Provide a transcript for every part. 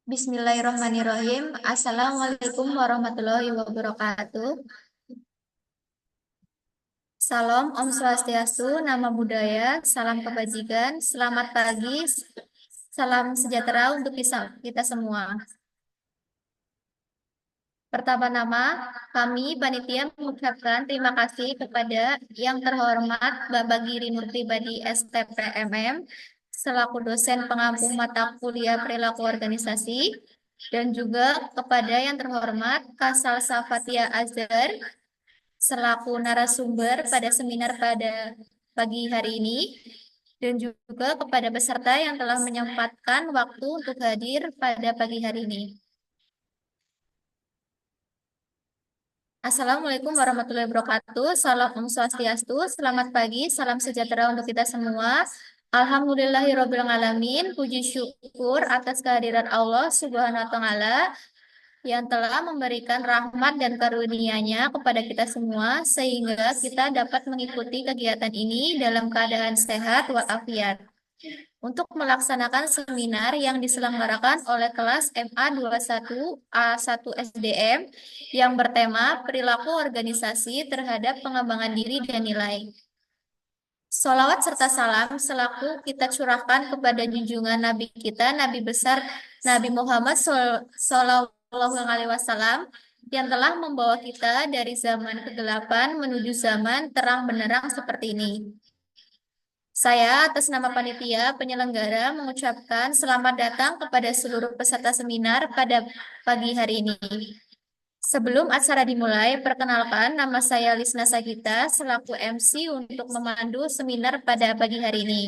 Bismillahirrahmanirrahim. Assalamualaikum warahmatullahi wabarakatuh. Salam Om Swastiastu, Nama Budaya, Salam Kebajikan, Selamat pagi, Salam sejahtera untuk kita semua. Pertama-tama, kami panitia mengucapkan terima kasih kepada yang terhormat Bapak Giri Nurpribadi STPMM selaku dosen pengampu mata kuliah perilaku organisasi dan juga kepada yang terhormat Kasal Safatia Azhar selaku narasumber pada seminar pada pagi hari ini dan juga kepada peserta yang telah menyempatkan waktu untuk hadir pada pagi hari ini. Assalamualaikum warahmatullahi wabarakatuh. Salam Om Swastiastu. Selamat pagi, salam sejahtera untuk kita semua. Alhamdulillahirrabbilalamin. Puji syukur atas kehadiran Allah Subhanahu wa Ta'ala yang telah memberikan rahmat dan karunia-Nya kepada kita semua sehingga kita dapat mengikuti kegiatan ini dalam keadaan sehat walafiat untuk melaksanakan seminar yang diselenggarakan oleh kelas MA 21 A1 SDM yang bertema perilaku organisasi terhadap pengembangan diri dan nilai. Salawat serta salam selaku kita curahkan kepada junjungan Nabi kita, Nabi besar Nabi Muhammad Sallallahu Alaihi Wasallam yang telah membawa kita dari zaman kegelapan menuju zaman terang benderang seperti ini. Saya atas nama panitia penyelenggara mengucapkan selamat datang kepada seluruh peserta seminar pada pagi hari ini. Sebelum acara dimulai, perkenalkan nama saya Lisna Sagita selaku MC untuk memandu seminar pada pagi hari ini.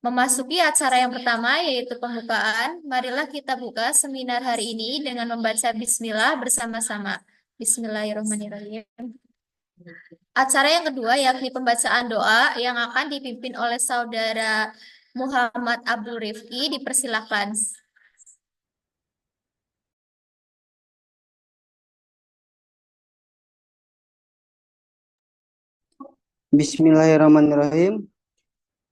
Memasuki acara yang pertama yaitu pembukaan, marilah kita buka seminar hari ini dengan membaca Bismillah bersama-sama. Bismillahirrahmanirrahim. Acara yang kedua yakni pembacaan doa yang akan dipimpin oleh Saudara Muhammad Abdul Rifki. Dipersilakan. Bismillahirrahmanirrahim.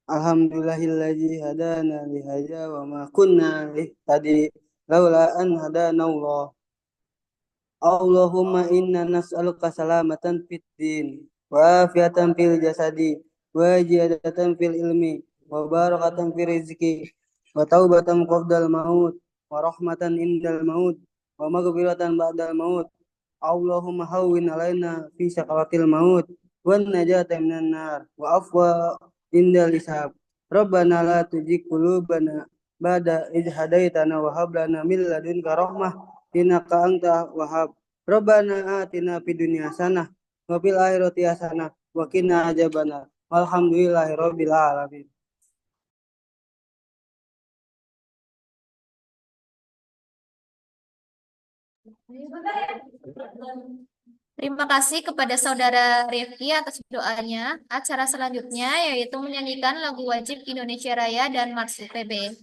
Alhamdulillahilladzi hadana li hadza wa ma kunna lihtadi laula an hadana Allah. Allahumma inna nas'aluka salamatan fid din wa afiatan fil jasadi wa ziyadatan fil ilmi wa barakatan fil rizqi wa taubatan qabdal maut wa rahmatan indal maut wa maghfiratan ba'dal maut. Allahumma hawwin alaina fi sakaratil maut wan najata minan nar wa afwa indal hisab. Rabbana la tuzigh qulubana ba'da idh hadaitana wa hab lana min ladunka rahmah innaka antal wahhab. Rabbana atina fid dunya hasanah wa fil akhirati hasanah wa qina adzabannar. Walhamdulillahirabbil alamin. Terima kasih kepada Saudara Rifki atas doanya. Acara selanjutnya yaitu menyanyikan lagu wajib Indonesia Raya dan Mars UPB.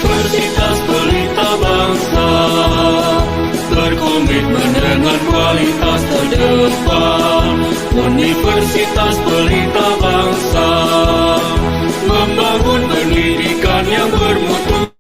Universitas Pelita Bangsa berkomitmen dengan kualitas terdepan. Universitas Pelita Bangsa membangun pendidikan yang bermutu.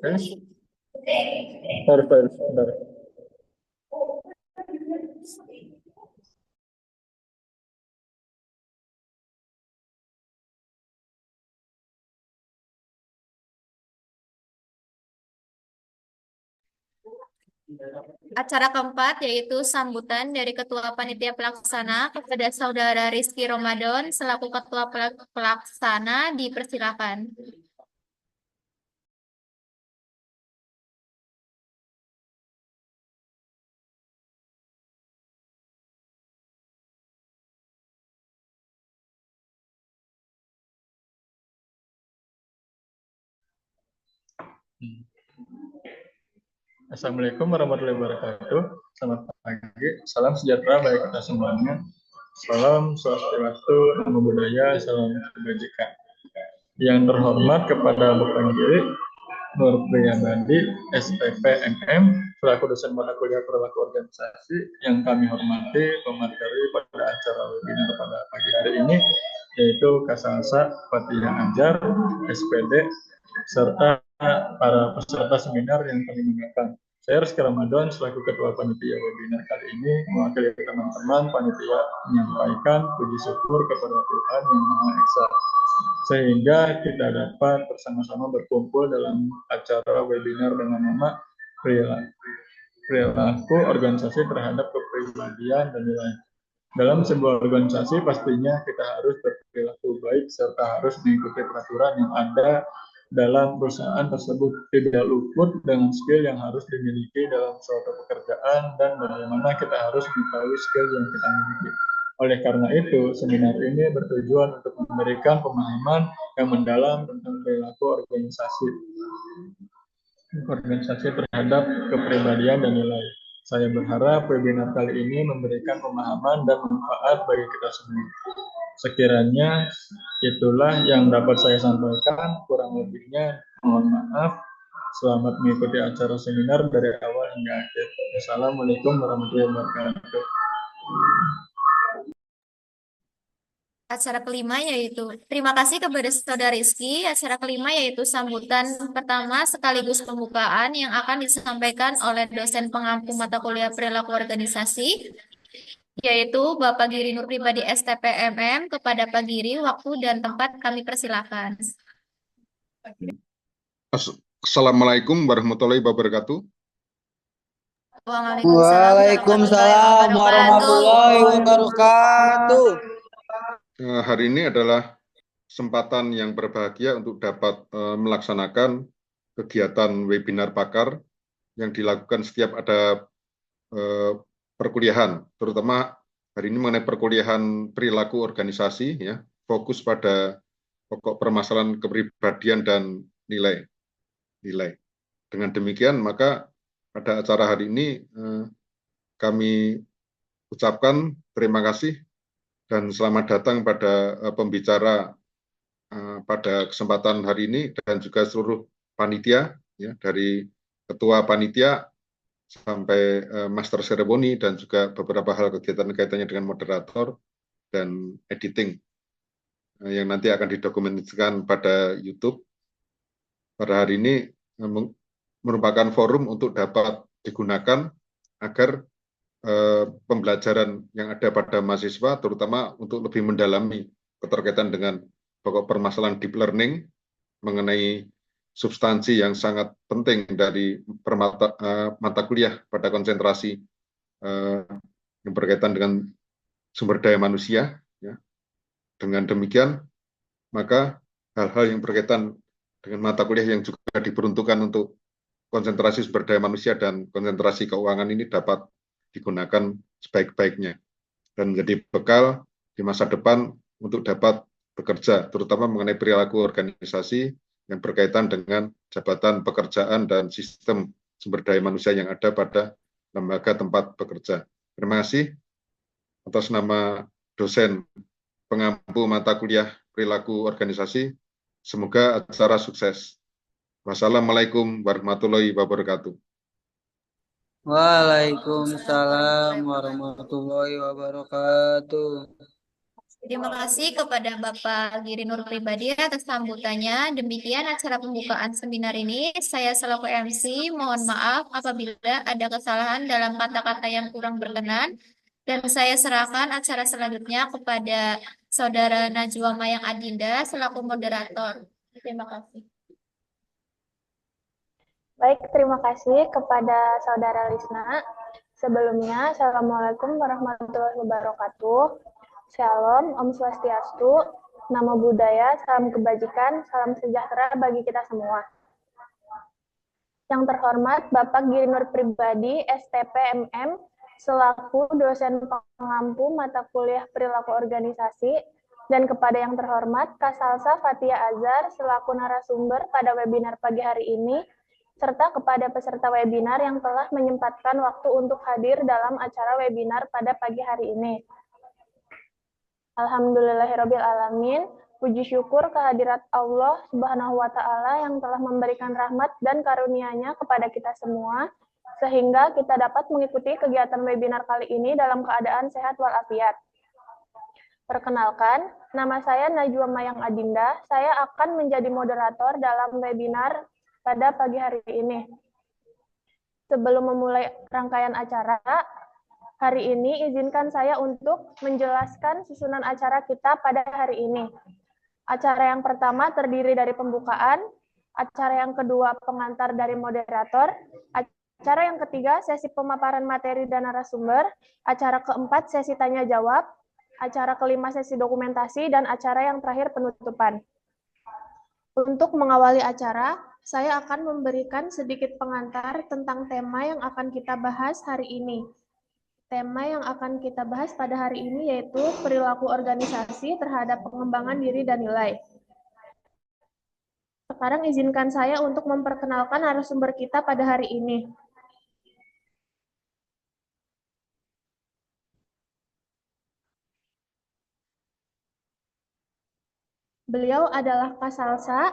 Harus, benar. Acara keempat yaitu sambutan dari Ketua Panitia Pelaksana kepada Saudara Rizky Ramadan selaku Ketua Pelaksana, dipersilakan. Assalamualaikum warahmatullahi wabarakatuh. Selamat pagi, salam sejahtera bagi kita semuanya. Salam swastiastu, namo buddhaya, salam kebajikan. Yang terhormat kepada Bapak Giri Nur Priyabadi, SPP MM, selaku dosen mata kuliah perilaku organisasi, yang kami hormati pemateri pada acara webinar pada pagi hari ini, yaitu Kasalsa Fatihah Anjar, SPD, serta para peserta seminar yang kami muliakan. Saya Rizky Ramadan selaku Ketua Panitia webinar kali ini mewakili teman-teman panitia menyampaikan puji syukur kepada Tuhan Yang Maha Esa sehingga kita dapat bersama-sama berkumpul dalam acara webinar dengan nama perilaku organisasi terhadap kepribadian dan nilai. Dalam sebuah organisasi pastinya kita harus berperilaku baik serta harus mengikuti peraturan yang ada dalam perusahaan tersebut. Tidak luput dengan skill yang harus dimiliki dalam suatu pekerjaan dan bagaimana kita harus mengetahui skill yang kita miliki. Oleh karena itu, seminar ini bertujuan untuk memberikan pemahaman yang mendalam tentang perilaku organisasi terhadap kepribadian dan nilai. Saya berharap webinar kali ini memberikan pemahaman dan manfaat bagi kita semua. Sekiranya itulah yang dapat saya sampaikan, kurang lebihnya mohon maaf. Selamat mengikuti acara seminar dari awal hingga akhir. Assalamualaikum warahmatullahi wabarakatuh. Acara kelima yaitu terima kasih kepada Saudara Rizky. Acara kelima yaitu sambutan pertama sekaligus pembukaan yang akan disampaikan oleh dosen pengampu mata kuliah perilaku organisasi yaitu Bapak Giri Nur Pribadi STPMM. Kepada Pak Giri, waktu dan tempat kami persilakan. Assalamualaikum warahmatullahi wabarakatuh. Waalaikumsalam warahmatullahi wabarakatuh. Hari ini adalah kesempatan yang berbahagia untuk dapat melaksanakan kegiatan webinar pakar yang dilakukan setiap ada perkuliahan, terutama hari ini mengenai perkuliahan perilaku organisasi, ya, fokus pada pokok permasalahan kepribadian dan nilai. Dengan demikian, maka pada acara hari ini kami ucapkan terima kasih dan selamat datang pada pembicara pada kesempatan hari ini dan juga seluruh panitia, ya, dari ketua panitia sampai master seremoni dan juga beberapa hal kegiatan kaitannya dengan moderator dan editing yang nanti akan didokumentasikan pada YouTube. Pada hari ini merupakan forum untuk dapat digunakan agar pembelajaran yang ada pada mahasiswa, terutama untuk lebih mendalami keterkaitan dengan pokok permasalahan deep learning mengenai substansi yang sangat penting dari mata kuliah pada konsentrasi yang berkaitan dengan sumber daya manusia. Ya. Dengan demikian, maka hal-hal yang berkaitan dengan mata kuliah yang juga diperuntukkan untuk konsentrasi sumber daya manusia dan konsentrasi keuangan ini dapat digunakan sebaik-baiknya dan menjadi bekal di masa depan untuk dapat bekerja, terutama mengenai perilaku organisasi yang berkaitan dengan jabatan pekerjaan dan sistem sumber daya manusia yang ada pada lembaga tempat bekerja. Terima kasih atas nama dosen pengampu mata kuliah perilaku organisasi. Semoga acara sukses. Wassalamualaikum warahmatullahi wabarakatuh. Waalaikumsalam warahmatullahi wabarakatuh. Terima kasih kepada Bapak Giri Nur Pribadi atas sambutannya. Demikian acara pembukaan seminar ini. Saya selaku MC, mohon maaf apabila ada kesalahan dalam kata-kata yang kurang berkenan. Dan saya serahkan acara selanjutnya kepada Saudara Najwa Mayang Adinda selaku moderator. Terima kasih. Baik, terima kasih kepada Saudara Lisna. Sebelumnya, Assalamualaikum warahmatullahi wabarakatuh. Shalom, Om Swastiastu, Namo Buddhaya, salam kebajikan, salam sejahtera bagi kita semua. Yang terhormat Bapak Giri Nur Pribadi, STPMM, selaku dosen pengampu mata kuliah perilaku organisasi, dan kepada yang terhormat Kak Salsa Fatia Azhar, selaku narasumber pada webinar pagi hari ini, serta kepada peserta webinar yang telah menyempatkan waktu untuk hadir dalam acara webinar pada pagi hari ini. Alhamdulillahirrabbilalamin, puji syukur kehadirat Allah Subhanahu wa Ta'ala yang telah memberikan rahmat dan karunia-Nya kepada kita semua, sehingga kita dapat mengikuti kegiatan webinar kali ini dalam keadaan sehat walafiat. Perkenalkan, nama saya Najwa Mayang Adinda, saya akan menjadi moderator dalam webinar pada pagi hari ini. Sebelum memulai rangkaian acara, hari ini izinkan saya untuk menjelaskan susunan acara kita pada hari ini. Acara yang pertama terdiri dari pembukaan, acara yang kedua pengantar dari moderator, acara yang ketiga sesi pemaparan materi dan narasumber, acara keempat sesi tanya jawab, acara kelima sesi dokumentasi, dan acara yang terakhir penutupan. Untuk mengawali acara, saya akan memberikan sedikit pengantar tentang tema yang akan kita bahas hari ini. Tema yang akan kita bahas pada hari ini yaitu perilaku organisasi terhadap pengembangan diri dan nilai. Sekarang izinkan saya untuk memperkenalkan narasumber kita pada hari ini. Beliau adalah Kak Salsa.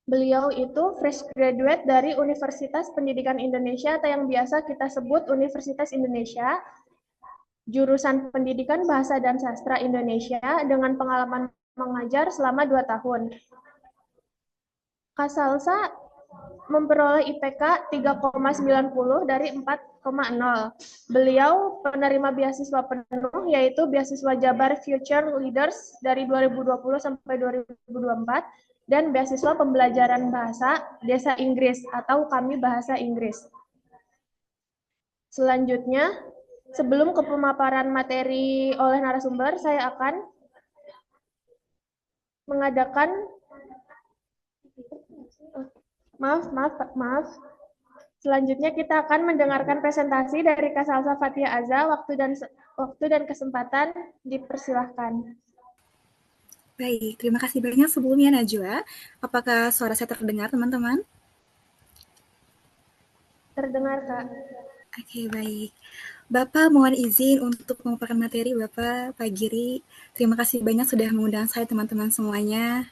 Beliau itu fresh graduate dari Universitas Pendidikan Indonesia atau yang biasa kita sebut Universitas Indonesia, jurusan Pendidikan Bahasa dan Sastra Indonesia dengan pengalaman mengajar selama 2 tahun. Kak Salsa memperoleh IPK 3,90 dari 4,0. Beliau penerima beasiswa penuh yaitu beasiswa Jabar Future Leaders dari 2020 sampai 2024 dan beasiswa pembelajaran bahasa Desa Inggris atau Kami Bahasa Inggris. Selanjutnya, sebelum ke pemaparan materi oleh narasumber, saya akan mengadakan maaf. Selanjutnya kita akan mendengarkan presentasi dari Kak Salsa Fathia Aza. Waktu dan kesempatan dipersilahkan. Baik, terima kasih banyak sebelumnya Najwa. Apakah suara saya terdengar, teman-teman? Terdengar, Kak. Oke, baik. Bapak mohon izin untuk memaparkan materi Bapak, Pak Giri. Terima kasih banyak sudah mengundang saya, teman-teman semuanya.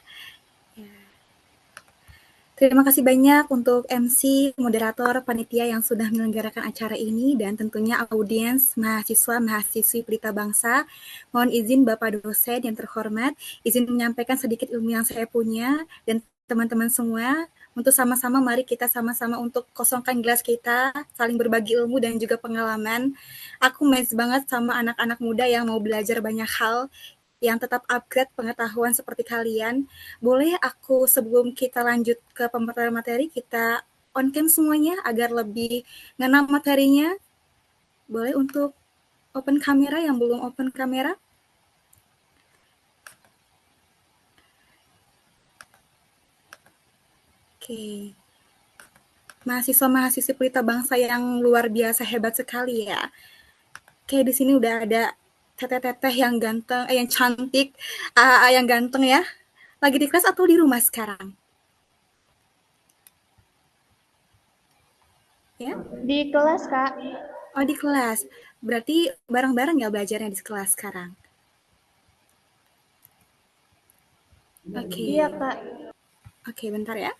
Terima kasih banyak untuk MC, moderator, panitia yang sudah menyelenggarakan acara ini, dan tentunya audiens, mahasiswa, mahasiswi Pelita Bangsa. Mohon izin Bapak dosen yang terhormat, izin menyampaikan sedikit ilmu yang saya punya, dan teman-teman semua, untuk sama-sama mari kita sama-sama untuk kosongkan gelas kita, saling berbagi ilmu dan juga pengalaman. Aku amazed banget sama anak-anak muda yang mau belajar banyak hal, yang tetap upgrade pengetahuan seperti kalian. Boleh aku sebelum kita lanjut ke pemaparan materi, kita on cam semuanya agar lebih ngena materinya? Boleh untuk open kamera yang belum open kamera? Oke. Mahasiswa-mahasiswi Pelita Bangsa yang luar biasa hebat sekali ya. Oke, di sini udah ada teteh-teteh yang ganteng, yang cantik, yang ganteng ya. Lagi di kelas atau di rumah sekarang? Ya? Di kelas, Kak. Oh, di kelas. Berarti bareng-bareng nggak belajarnya di kelas sekarang? Oke. Iya, Kak. Oke, bentar ya.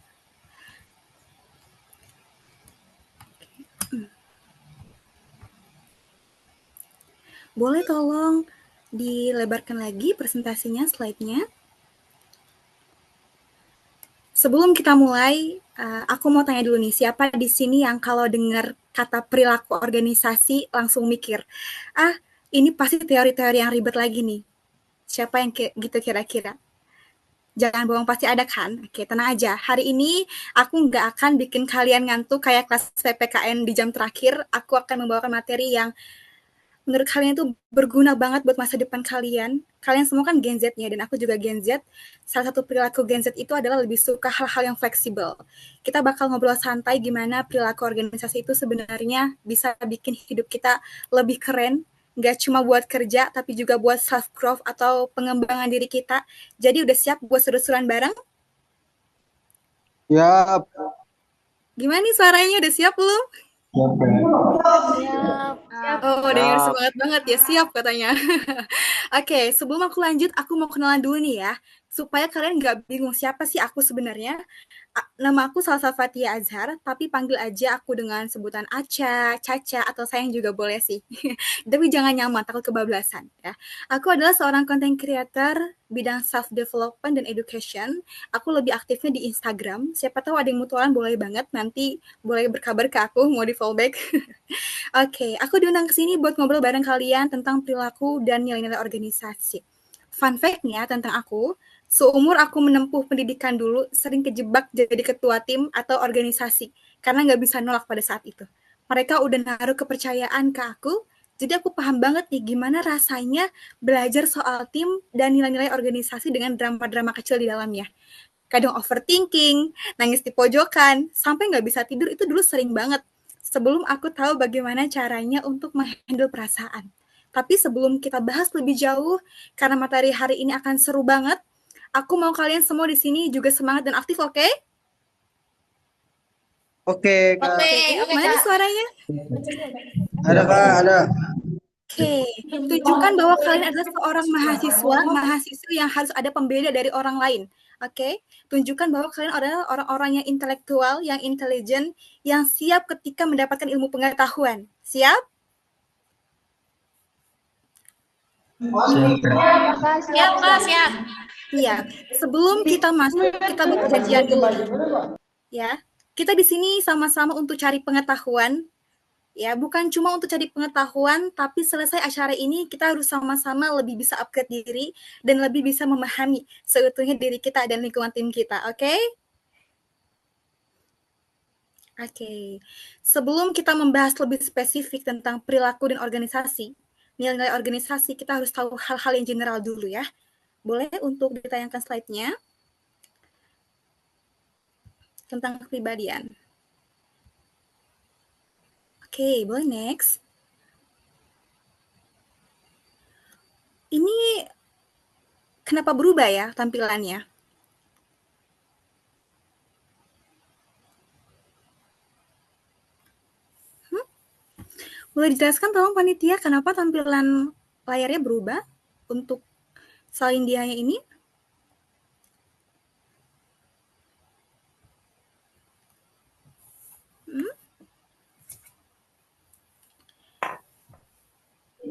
Boleh tolong dilebarkan lagi presentasinya, slide-nya? Sebelum kita mulai, aku mau tanya dulu nih, siapa di sini yang kalau dengar kata perilaku organisasi langsung mikir, ini pasti teori-teori yang ribet lagi nih. Siapa yang gitu kira-kira? Jangan bohong, pasti ada kan? Oke, tenang aja. Hari ini aku nggak akan bikin kalian ngantuk kayak kelas PPKN di jam terakhir. Aku akan membawakan materi yang menurut kalian itu berguna banget buat masa depan kalian. Kalian semua kan Gen Z-nya, dan aku juga Gen Z. Salah satu perilaku Gen Z itu adalah lebih suka hal-hal yang fleksibel. Kita bakal ngobrol santai gimana perilaku organisasi itu sebenarnya bisa bikin hidup kita lebih keren, nggak cuma buat kerja, tapi juga buat self-growth atau pengembangan diri kita. Jadi udah siap buat seru-seruan bareng? Siap. Gimana nih suaranya, udah siap belum? Siap. Oh, dengar semangat banget ya, siap katanya. Oke, sebelum aku lanjut, aku mau kenalan dulu nih ya. supaya kalian nggak bingung siapa sih aku sebenarnya. Nama aku Salsa Fathia Azhar, tapi panggil aja aku dengan sebutan Aca, Caca, atau sayang juga boleh sih. Tapi jangan nyaman, takut kebablasan ya. Aku adalah seorang content creator bidang self development dan education. Aku lebih aktifnya di Instagram. Siapa tahu ada yang mutualan boleh banget, nanti boleh berkabar ke aku mau di fallback. Oke, aku diundang ke sini buat ngobrol bareng kalian tentang perilaku dan nilai-nilai organisasi. Fun fact-nya tentang aku, seumur aku menempuh pendidikan dulu, sering kejebak jadi ketua tim atau organisasi, karena nggak bisa nolak pada saat itu. Mereka udah naruh kepercayaan ke aku, jadi aku paham banget nih gimana rasanya belajar soal tim dan nilai-nilai organisasi dengan drama-drama kecil di dalamnya. Kadang overthinking, nangis di pojokan, sampai nggak bisa tidur itu dulu sering banget. Sebelum aku tahu bagaimana caranya untuk menghandle perasaan. Tapi sebelum kita bahas lebih jauh, karena materi hari ini akan seru banget, aku mau kalian semua di sini juga semangat dan aktif, oke? Oke, Kak. Oke, Mana nih Kak. suaranya? Ada, Kak, ada. Oke, tunjukkan bahwa kalian adalah seorang mahasiswa yang harus ada pembeda dari orang lain. Oke, tunjukkan bahwa kalian adalah orang-orang yang intelektual, yang intelijen, yang siap ketika mendapatkan ilmu pengetahuan. Siap? Siap, Kak, siap. Siap. Sebelum kita masuk, kita baca janjian dulu. Ya, kita di sini sama-sama untuk cari pengetahuan. Ya, bukan cuma untuk cari pengetahuan, tapi selesai acara ini kita harus sama-sama lebih bisa upgrade diri dan lebih bisa memahami seutuhnya diri kita dan lingkungan tim kita, oke? Oke. Sebelum kita membahas lebih spesifik tentang perilaku dan organisasi, nilai-nilai organisasi, kita harus tahu hal-hal yang general dulu ya. Boleh untuk ditayangkan slide-nya tentang kepribadian. Oke, boleh next. Ini kenapa berubah ya tampilannya? Boleh dijelaskan tolong panitia kenapa tampilan layarnya berubah untuk salin dianya ini?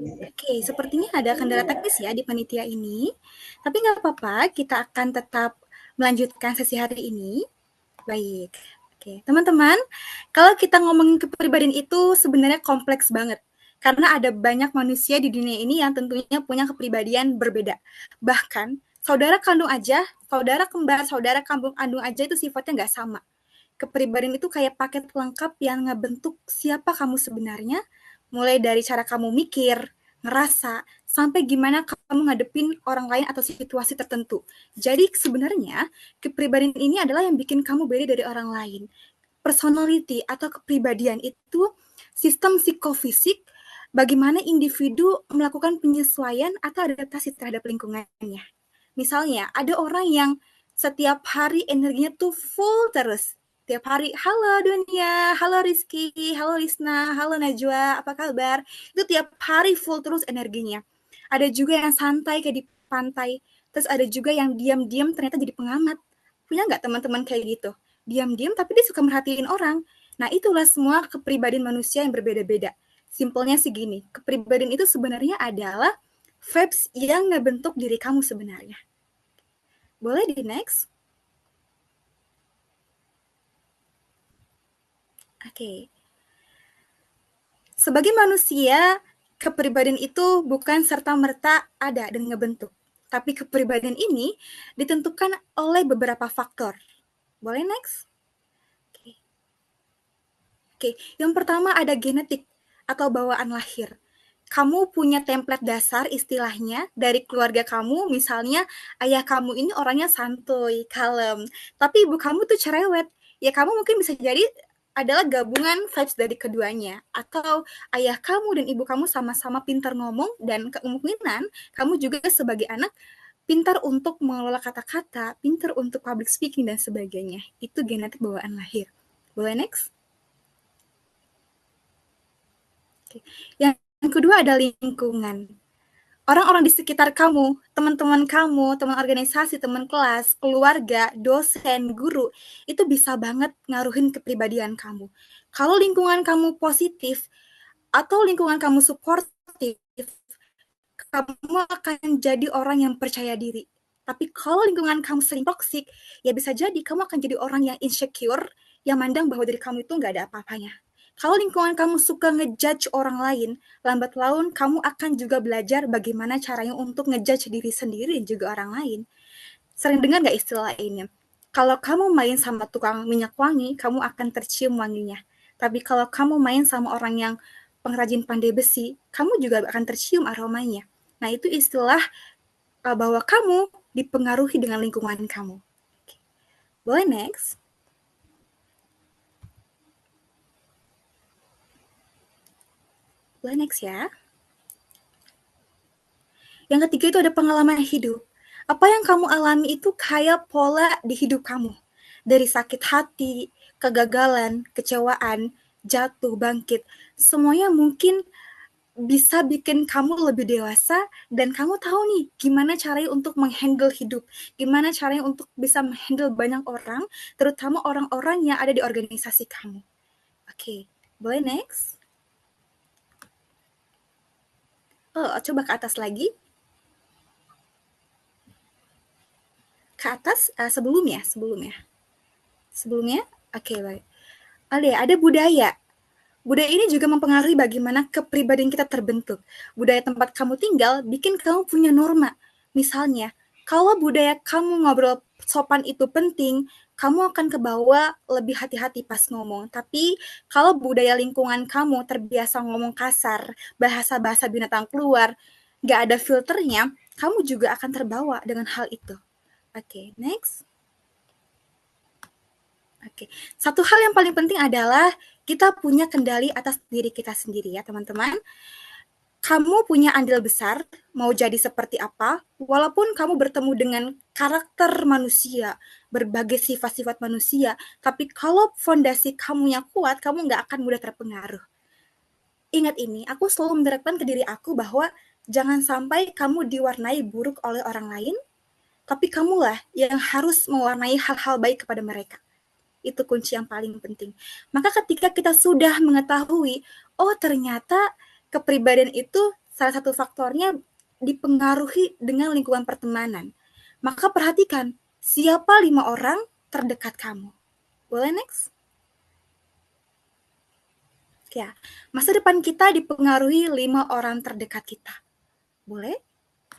Oke, sepertinya ada kendala teknis ya di panitia ini. Tapi nggak apa-apa, kita akan tetap melanjutkan sesi hari ini. Baik. Oke, teman-teman, kalau kita ngomongin kepribadian itu sebenarnya kompleks banget. Karena ada banyak manusia di dunia ini yang tentunya punya kepribadian berbeda. Bahkan, saudara kandung aja, saudara kembar, saudara kandung aja itu sifatnya nggak sama. Kepribadian itu kayak paket pelengkap yang ngebentuk siapa kamu sebenarnya, mulai dari cara kamu mikir, ngerasa, sampai gimana kamu ngadepin orang lain atau situasi tertentu. Jadi sebenarnya kepribadian ini adalah yang bikin kamu beda dari orang lain. Personality atau kepribadian itu sistem psikofisik bagaimana individu melakukan penyesuaian atau adaptasi terhadap lingkungannya. Misalnya, ada orang yang setiap hari energinya tuh full terus. Tiap hari, halo dunia, halo Rizky, halo Lisna, halo Najwa, apa kabar? Itu tiap hari full terus energinya. Ada juga yang santai kayak di pantai. Terus ada juga yang diam-diam ternyata jadi pengamat. Punya nggak teman-teman kayak gitu? Diam-diam tapi dia suka merhatiin orang. Nah itulah semua kepribadian manusia yang berbeda-beda. Simpelnya segini, kepribadian itu sebenarnya adalah vibes yang ngebentuk diri kamu sebenarnya. Boleh di next? Oke. Sebagai manusia, kepribadian itu bukan serta-merta ada dan ngebentuk. Tapi kepribadian ini ditentukan oleh beberapa faktor. Boleh next? Oke, yang pertama ada genetik atau bawaan lahir. Kamu punya template dasar istilahnya dari keluarga kamu, misalnya ayah kamu ini orangnya santuy, kalem, tapi ibu kamu tuh cerewet. Ya kamu mungkin bisa jadi adalah gabungan vibes dari keduanya. Atau ayah kamu dan ibu kamu sama-sama pintar ngomong dan kemungkinan kamu juga sebagai anak pintar untuk mengelola kata-kata, pintar untuk public speaking dan sebagainya. Itu genetik bawaan lahir. Boleh next? Oke. Yang kedua ada lingkungan. orang-orang di sekitar kamu, teman-teman kamu, teman organisasi, teman kelas, keluarga, dosen, guru, itu bisa banget ngaruhin kepribadian kamu. Kalau lingkungan kamu positif atau lingkungan kamu suportif, kamu akan jadi orang yang percaya diri. Tapi kalau lingkungan kamu sering toksik, ya bisa jadi kamu akan jadi orang yang insecure, yang mandang bahwa diri kamu itu nggak ada apa-apanya. Kalau lingkungan kamu suka ngejudge orang lain, lambat laun kamu akan juga belajar bagaimana caranya untuk ngejudge diri sendiri dan juga orang lain. Sering dengar nggak istilah ini? Kalau kamu main sama tukang minyak wangi, kamu akan tercium wanginya. Tapi kalau kamu main sama orang yang pengrajin pandai besi, kamu juga akan tercium aromanya. Nah, itu istilah bahwa kamu dipengaruhi dengan lingkungan kamu. Boleh next? Boleh next ya. Yang ketiga itu ada pengalaman hidup. Apa yang kamu alami itu kayak pola di hidup kamu. Dari sakit hati, kegagalan, kecewaan, jatuh, bangkit. Semuanya mungkin bisa bikin kamu lebih dewasa dan kamu tahu nih gimana caranya untuk menghandle hidup, gimana caranya untuk bisa menghandle banyak orang, terutama orang-orang yang ada di organisasi kamu. Oke, boleh next? Oh, coba ke atas lagi. Ke atas, sebelumnya. Oke, baik. Ada budaya. Budaya ini juga mempengaruhi bagaimana kepribadian kita terbentuk. Budaya tempat kamu tinggal bikin kamu punya norma. Misalnya, kalau budaya kamu ngobrol sopan itu penting, kamu akan kebawa lebih hati-hati pas ngomong. Tapi kalau budaya lingkungan kamu terbiasa ngomong kasar, bahasa-bahasa binatang keluar, nggak ada filternya, kamu juga akan terbawa dengan hal itu. Oke, next. Oke, satu hal yang paling penting adalah kita punya kendali atas diri kita sendiri ya teman-teman. Kamu punya andil besar, mau jadi seperti apa, walaupun kamu bertemu dengan karakter manusia, berbagai sifat-sifat manusia, tapi kalau fondasi kamunya kuat, kamu nggak akan mudah terpengaruh. Ingat ini, aku selalu menerapkan ke diri aku bahwa jangan sampai kamu diwarnai buruk oleh orang lain, tapi kamulah yang harus mewarnai hal-hal baik kepada mereka. Itu kunci yang paling penting. Maka ketika kita sudah mengetahui, oh ternyata kepribadian itu salah satu faktornya dipengaruhi dengan lingkungan pertemanan. Maka perhatikan, siapa 5 orang terdekat kamu. Boleh next? Ya, masa depan kita dipengaruhi 5 orang terdekat kita. Boleh?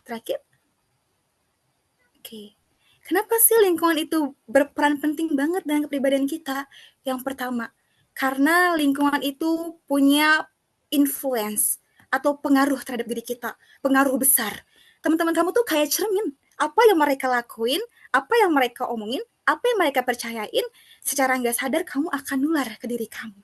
Terakhir? Oke. Kenapa sih lingkungan itu berperan penting banget dengan kepribadian kita? Yang pertama, karena lingkungan itu punya influence atau pengaruh terhadap diri kita, pengaruh besar. Teman-teman kamu tuh kayak cermin. Apa yang mereka lakuin, apa yang mereka omongin, apa yang mereka percayain, secara nggak sadar kamu akan nular ke diri kamu.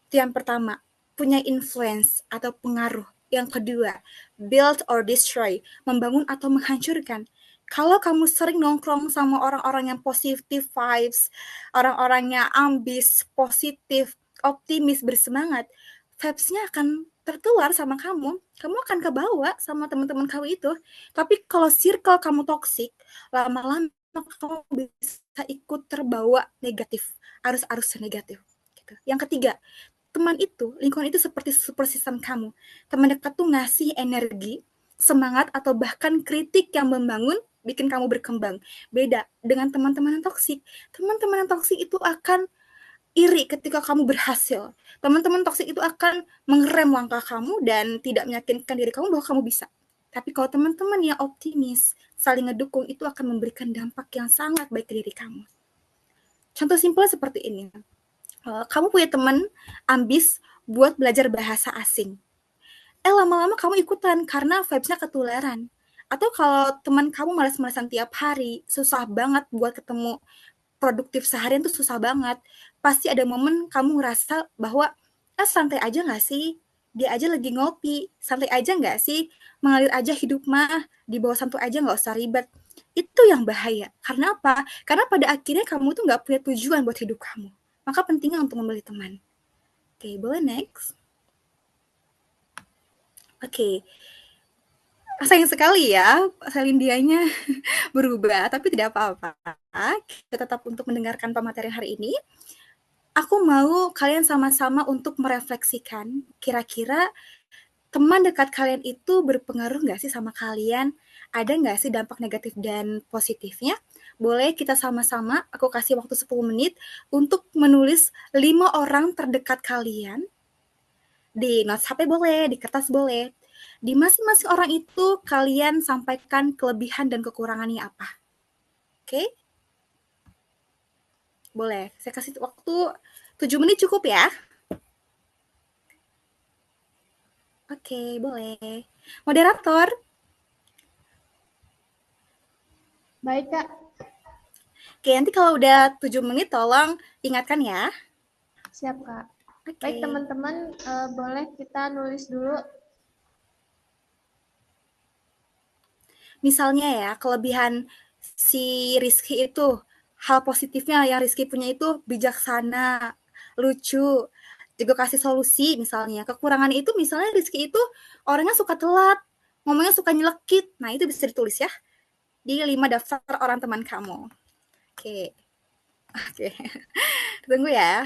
Itu yang pertama, punya influence atau pengaruh. Yang kedua, build or destroy, membangun atau menghancurkan. Kalau kamu sering nongkrong sama orang-orang yang positive vibes, orang-orang yang ambis, positif, optimis, bersemangat, vibes-nya akan tertular sama kamu akan kebawa sama teman-teman kamu itu. Tapi kalau circle kamu toksik, lama-lama kamu bisa ikut terbawa negatif, arus-arus negatif. Gitu. Yang ketiga, teman itu, lingkungan itu seperti super season kamu. Teman dekat tuh ngasih energi, semangat, atau bahkan kritik yang membangun, bikin kamu berkembang. Beda dengan teman-teman yang toksik. Teman-teman yang toksik itu akan iri ketika kamu berhasil. Teman-teman toksik itu akan mengerem langkah kamu dan tidak meyakinkan diri kamu bahwa kamu bisa. Tapi kalau teman-teman yang optimis, saling ngedukung, itu akan memberikan dampak yang sangat baik ke diri kamu. Contoh simpel seperti ini. Kamu punya teman ambis buat belajar bahasa asing. Lama-lama kamu ikutan karena vibes-nya ketularan. Atau kalau teman kamu malas-malasan tiap hari, susah banget buat ketemu produktif seharian tuh susah banget. Pasti ada momen kamu ngerasa bahwa, santai aja gak sih? Dia aja lagi ngopi, santai aja gak sih? Mengalir aja hidup mah, dibawa santai aja gak usah ribet. Itu yang bahaya. Karena apa? Karena pada akhirnya kamu tuh gak punya tujuan buat hidup kamu. Maka pentingnya untuk memilih teman. Oke, boleh next? Oke. Sayang sekali ya, Selindianya berubah, tapi tidak apa-apa. Kita tetap untuk mendengarkan pemateri hari ini. Aku mau kalian sama-sama untuk merefleksikan, kira-kira teman dekat kalian itu berpengaruh nggak sih sama kalian? Ada nggak sih dampak negatif dan positifnya? Boleh kita sama-sama, aku kasih waktu 10 menit untuk menulis 5 orang terdekat kalian. Di notes HP boleh, di kertas boleh. Di masing-masing orang itu kalian sampaikan kelebihan dan kekurangannya apa. Oke? Boleh, saya kasih waktu 7 menit cukup ya? Oke, boleh. Moderator, Baik, Kak. oke, nanti kalau udah 7 menit tolong ingatkan ya. Siap, Kak. Oke. Baik, teman-teman, boleh kita nulis dulu. Misalnya ya, kelebihan si Rizky itu, hal positifnya yang Rizky punya itu bijaksana, lucu, juga kasih solusi misalnya. Kekurangannya itu misalnya Rizky itu orangnya suka telat, ngomongnya suka nyelekit. Nah, itu bisa ditulis ya di 5 daftar orang teman kamu. Oke. Oke. Tunggu ya.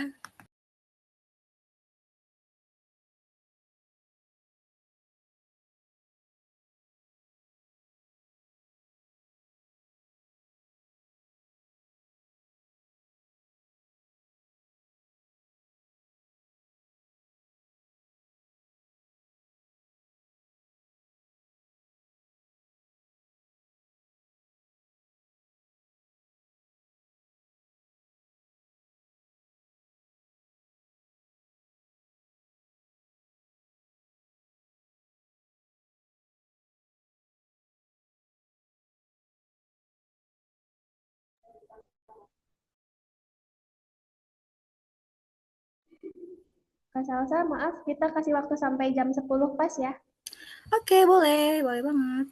Kak Salsa, maaf, kita kasih waktu sampai jam 10 pas ya. Oke, boleh. Boleh banget.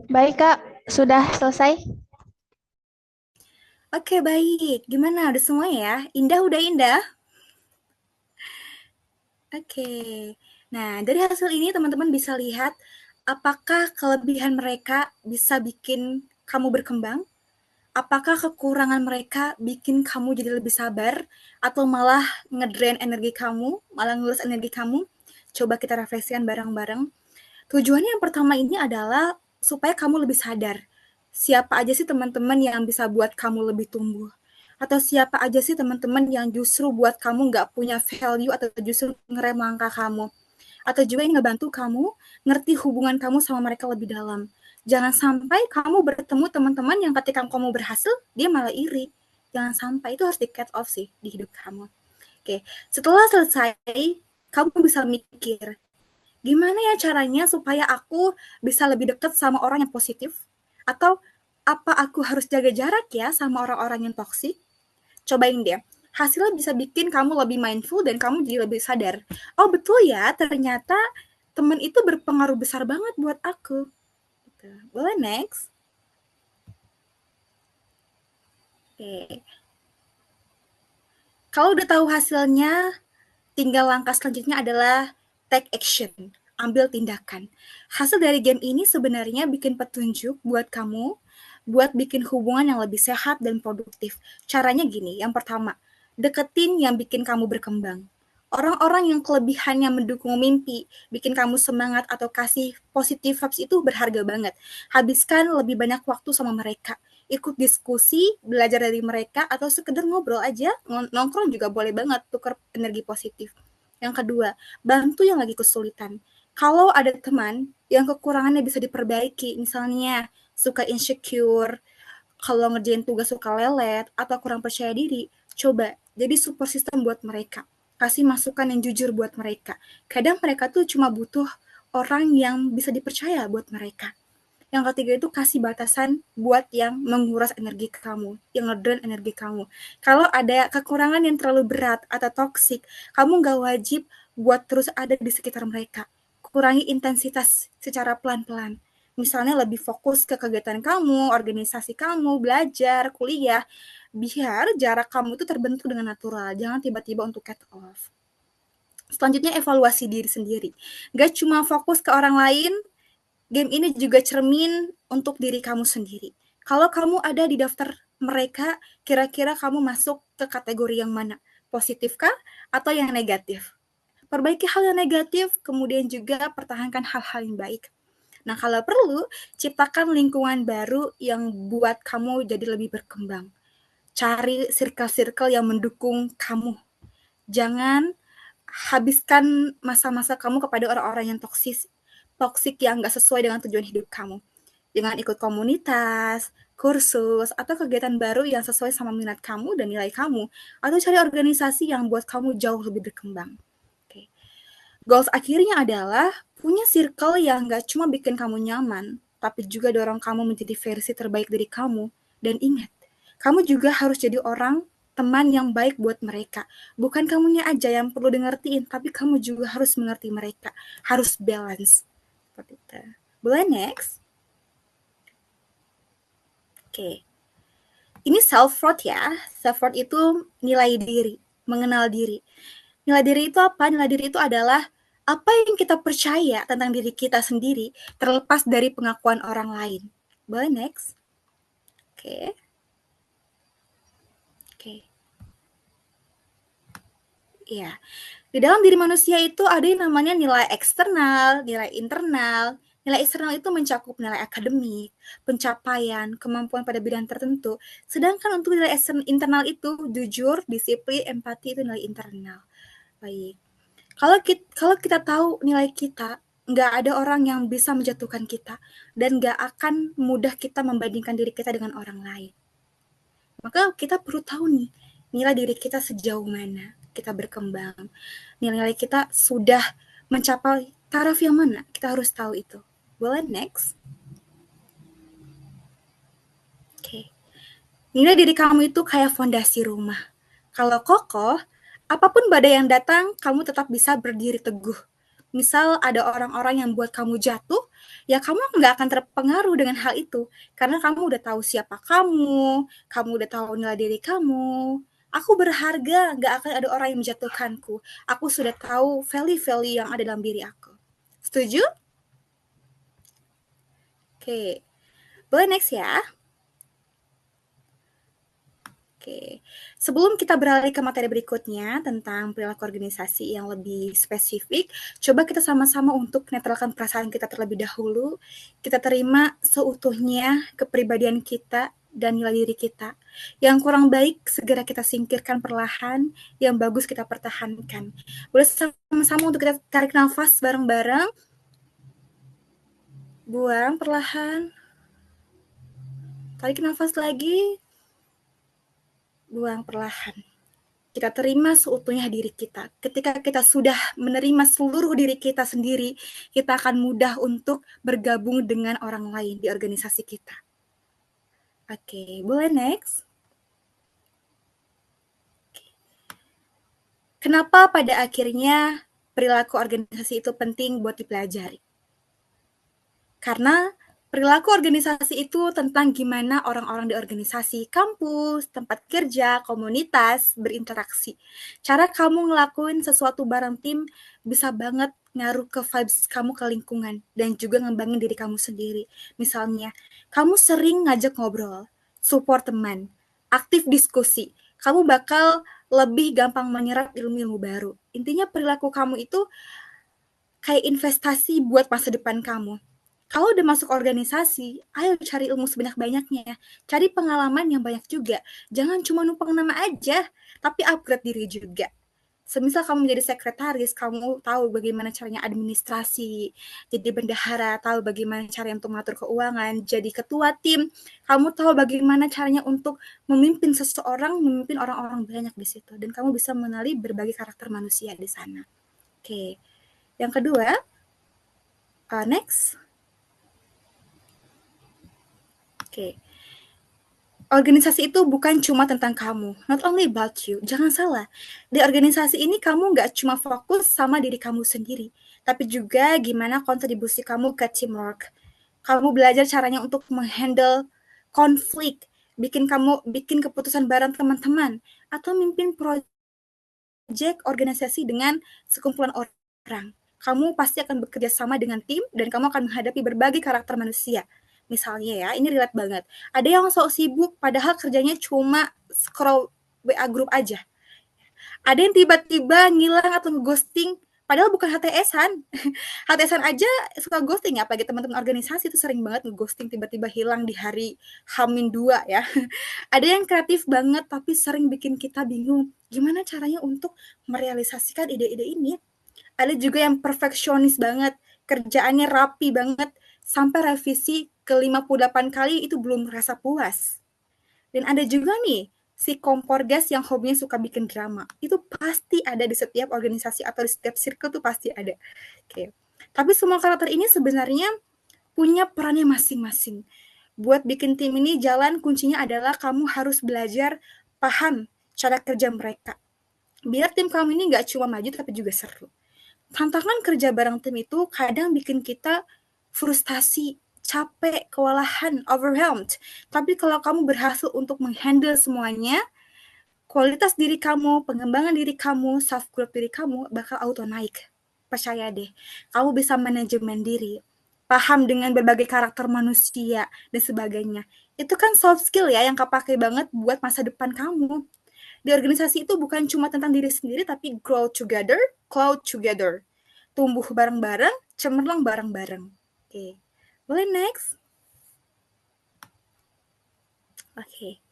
Baik, Kak. Sudah selesai? Oke, baik. Gimana? Udah semua ya? Indah udah indah? Oke. Nah, dari hasil ini teman-teman bisa lihat apakah kelebihan mereka bisa bikin kamu berkembang? Apakah kekurangan mereka bikin kamu jadi lebih sabar atau malah ngedrain energi kamu, malah ngurus energi kamu? Coba kita refleksikan bareng-bareng. Tujuannya yang pertama ini adalah supaya kamu lebih sadar. Siapa aja sih teman-teman yang bisa buat kamu lebih tumbuh? Atau siapa aja sih teman-teman yang justru buat kamu nggak punya value atau justru ngerem langkah kamu? atau juga yang ngebantu kamu ngerti hubungan kamu sama mereka lebih dalam. Jangan sampai kamu bertemu teman-teman yang ketika kamu berhasil, dia malah iri. Jangan sampai, itu harus di cut off sih di hidup kamu. Oke, setelah selesai, kamu bisa mikir, gimana ya caranya supaya aku bisa lebih dekat sama orang yang positif? Atau apa aku harus jaga jarak ya sama orang-orang yang toksik? Cobain deh. Hasilnya bisa bikin kamu lebih mindful dan kamu jadi lebih sadar. Oh betul ya, ternyata teman itu berpengaruh besar banget buat aku. Boleh next? Oke. Kalau udah tahu hasilnya, tinggal langkah selanjutnya adalah take action, ambil tindakan. Hasil dari game ini sebenarnya bikin petunjuk buat kamu, buat bikin hubungan yang lebih sehat dan produktif. Caranya gini, yang pertama, deketin yang bikin kamu berkembang. Orang-orang yang kelebihannya mendukung mimpi, bikin kamu semangat atau kasih positive vibes itu berharga banget. Habiskan lebih banyak waktu sama mereka. Ikut diskusi, belajar dari mereka, atau sekedar ngobrol aja, nongkrong juga boleh banget, tukar energi positif. Yang kedua, bantu yang lagi kesulitan. Kalau ada teman yang kekurangannya bisa diperbaiki, misalnya suka insecure, kalau ngerjain tugas suka lelet, atau kurang percaya diri, coba jadi support system buat mereka. Kasih masukan yang jujur buat mereka. Kadang mereka tuh cuma butuh orang yang bisa dipercaya buat mereka. Yang ketiga itu kasih batasan buat yang menguras energi kamu, yang ngedrain energi kamu. Kalau ada kekurangan yang terlalu berat atau toksik, kamu nggak wajib buat terus ada di sekitar mereka. Kurangi intensitas secara pelan-pelan. Misalnya lebih fokus ke kegiatan kamu, organisasi kamu, belajar, kuliah, biar jarak kamu itu terbentuk dengan natural. Jangan tiba-tiba untuk cut off. Selanjutnya evaluasi diri sendiri. Gak cuma fokus ke orang lain, game ini juga cermin untuk diri kamu sendiri. Kalau kamu ada di daftar mereka, kira-kira kamu masuk ke kategori yang mana? Positif kah atau yang negatif? Perbaiki hal yang negatif, kemudian juga pertahankan hal-hal yang baik. Nah, kalau perlu, ciptakan lingkungan baru yang buat kamu jadi lebih berkembang. Cari circle-circle yang mendukung kamu. Jangan habiskan masa-masa kamu kepada orang-orang yang toksik yang nggak sesuai dengan tujuan hidup kamu. Dengan ikut komunitas, kursus, atau kegiatan baru yang sesuai sama minat kamu dan nilai kamu. Atau cari organisasi yang buat kamu jauh lebih berkembang. Okay. Goals akhirnya adalah punya circle yang nggak cuma bikin kamu nyaman, tapi juga dorong kamu menjadi versi terbaik dari kamu. Dan ingat, kamu juga harus jadi orang teman yang baik buat mereka. Bukan kamunya aja yang perlu dingertiin, tapi kamu juga harus mengerti mereka. Harus balance. Seperti itu. Boleh next? Oke. Ini self-worth ya. Self-worth itu nilai diri, mengenal diri. Nilai diri itu apa? Nilai diri itu adalah apa yang kita percaya tentang diri kita sendiri terlepas dari pengakuan orang lain. Boleh next? Oke. Ya, di dalam diri manusia itu ada yang namanya nilai eksternal, nilai internal. Nilai eksternal itu mencakup nilai akademik, pencapaian, kemampuan pada bidang tertentu. Sedangkan untuk nilai internal itu jujur, disiplin, empati itu nilai internal. Baik. Kalau kita tahu nilai kita, nggak ada orang yang bisa menjatuhkan kita dan nggak akan mudah kita membandingkan diri kita dengan orang lain. Maka kita perlu tahu nih nilai diri kita sejauh mana kita berkembang. Nilai-nilai kita sudah mencapai taraf yang mana? Kita harus tahu itu. Boleh next? Oke. Nilai diri kamu itu kayak fondasi rumah. Kalau kokoh, apapun badai yang datang, kamu tetap bisa berdiri teguh. Misal ada orang-orang yang buat kamu jatuh, ya kamu nggak akan terpengaruh dengan hal itu. Karena kamu udah tahu siapa kamu udah tahu nilai diri kamu. Aku berharga, nggak akan ada orang yang menjatuhkanku. Aku sudah tahu value-value yang ada dalam diri aku. Setuju? Oke. Boleh next ya? Oke. Sebelum kita beralih ke materi berikutnya tentang perilaku organisasi yang lebih spesifik, coba kita sama-sama untuk netralkan perasaan kita terlebih dahulu. Kita terima seutuhnya kepribadian kita dan nilai diri kita. Yang kurang baik segera kita singkirkan perlahan, yang bagus kita pertahankan. Boleh sama-sama untuk kita tarik nafas bareng-bareng. Buang perlahan. Tarik nafas lagi. Buang perlahan. Kita terima seutuhnya diri kita. Ketika kita sudah menerima seluruh diri kita sendiri, kita akan mudah untuk bergabung dengan orang lain di organisasi kita. Oke, boleh next? Kenapa pada akhirnya perilaku organisasi itu penting buat dipelajari? Karena perilaku organisasi itu tentang gimana orang-orang di organisasi, kampus, tempat kerja, komunitas berinteraksi. Cara kamu ngelakuin sesuatu bareng tim bisa banget ngaruh ke vibes kamu ke lingkungan dan juga ngembangin diri kamu sendiri. Misalnya, kamu sering ngajak ngobrol, support teman, aktif diskusi, kamu bakal lebih gampang menyerap ilmu-ilmu baru. Intinya perilaku kamu itu kayak investasi buat masa depan kamu. Kalau udah masuk organisasi, ayo cari ilmu sebanyak-banyaknya. Cari pengalaman yang banyak juga. Jangan cuma numpang nama aja, tapi upgrade diri juga. Semisal kamu menjadi sekretaris, kamu tahu bagaimana caranya administrasi, jadi bendahara, tahu bagaimana caranya untuk mengatur keuangan, jadi ketua tim, kamu tahu bagaimana caranya untuk memimpin seseorang, memimpin orang-orang banyak di situ, dan kamu bisa mengenali berbagai karakter manusia di sana. Oke, yang kedua, next. Oke. Organisasi itu bukan cuma tentang kamu, not only about you. Jangan salah, di organisasi ini kamu nggak cuma fokus sama diri kamu sendiri, tapi juga gimana kontribusi kamu ke teamwork. Kamu belajar caranya untuk menghandle konflik, bikin keputusan bareng teman-teman, atau mimpin proyek organisasi dengan sekumpulan orang. Kamu pasti akan bekerja sama dengan tim, dan kamu akan menghadapi berbagai karakter manusia. Misalnya ya, ini relate banget. Ada yang sok sibuk padahal kerjanya cuma scroll WA group aja. Ada yang tiba-tiba ngilang atau ngeghosting padahal bukan HTS-an. HTS-an aja suka ghosting ya, apalagi teman-teman organisasi itu sering banget ngeghosting, tiba-tiba hilang di hari H-2 ya. Ada yang kreatif banget tapi sering bikin kita bingung gimana caranya untuk merealisasikan ide-ide ini. Ada juga yang perfeksionis banget, kerjaannya rapi banget, sampai revisi ke 58 kali itu belum merasa puas. Dan ada juga nih, si kompor gas yang hobinya suka bikin drama. Itu pasti ada di setiap organisasi atau di setiap circle tuh pasti ada. Oke. Tapi semua karakter ini sebenarnya punya perannya masing-masing. Buat bikin tim ini jalan, kuncinya adalah kamu harus belajar paham cara kerja mereka. Biar tim kamu ini nggak cuma maju tapi juga seru. Tantangan kerja bareng tim itu kadang bikin kita frustasi, capek, kewalahan, overwhelmed. Tapi kalau kamu berhasil untuk menghandle semuanya, kualitas diri kamu, pengembangan diri kamu, self-growth diri kamu bakal auto naik. Percaya deh, kamu bisa manajemen diri, paham dengan berbagai karakter manusia, dan sebagainya. Itu kan soft skill ya yang kepake banget buat masa depan kamu. Di organisasi itu bukan cuma tentang diri sendiri, tapi grow together, cloud together. Tumbuh bareng-bareng, cemerlang bareng-bareng. Oke, boleh next? Oke.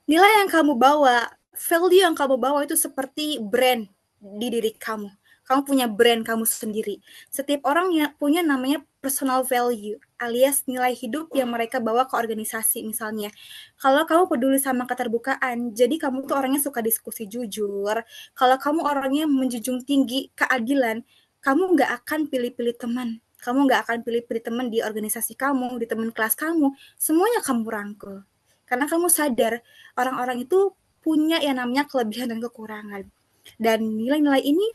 Nilai yang kamu bawa, value yang kamu bawa itu seperti brand di diri kamu. Kamu punya brand kamu sendiri. Setiap orang punya namanya personal value, alias nilai hidup yang mereka bawa ke organisasi misalnya. Kalau kamu peduli sama keterbukaan, jadi kamu tuh orangnya suka diskusi jujur. Kalau kamu orangnya menjunjung tinggi keadilan, kamu nggak akan pilih-pilih teman. Kamu nggak akan pilih-pilih teman di organisasi kamu, di teman kelas kamu. Semuanya kamu rangkul. Karena kamu sadar orang-orang itu punya yang namanya kelebihan dan kekurangan. Dan nilai-nilai ini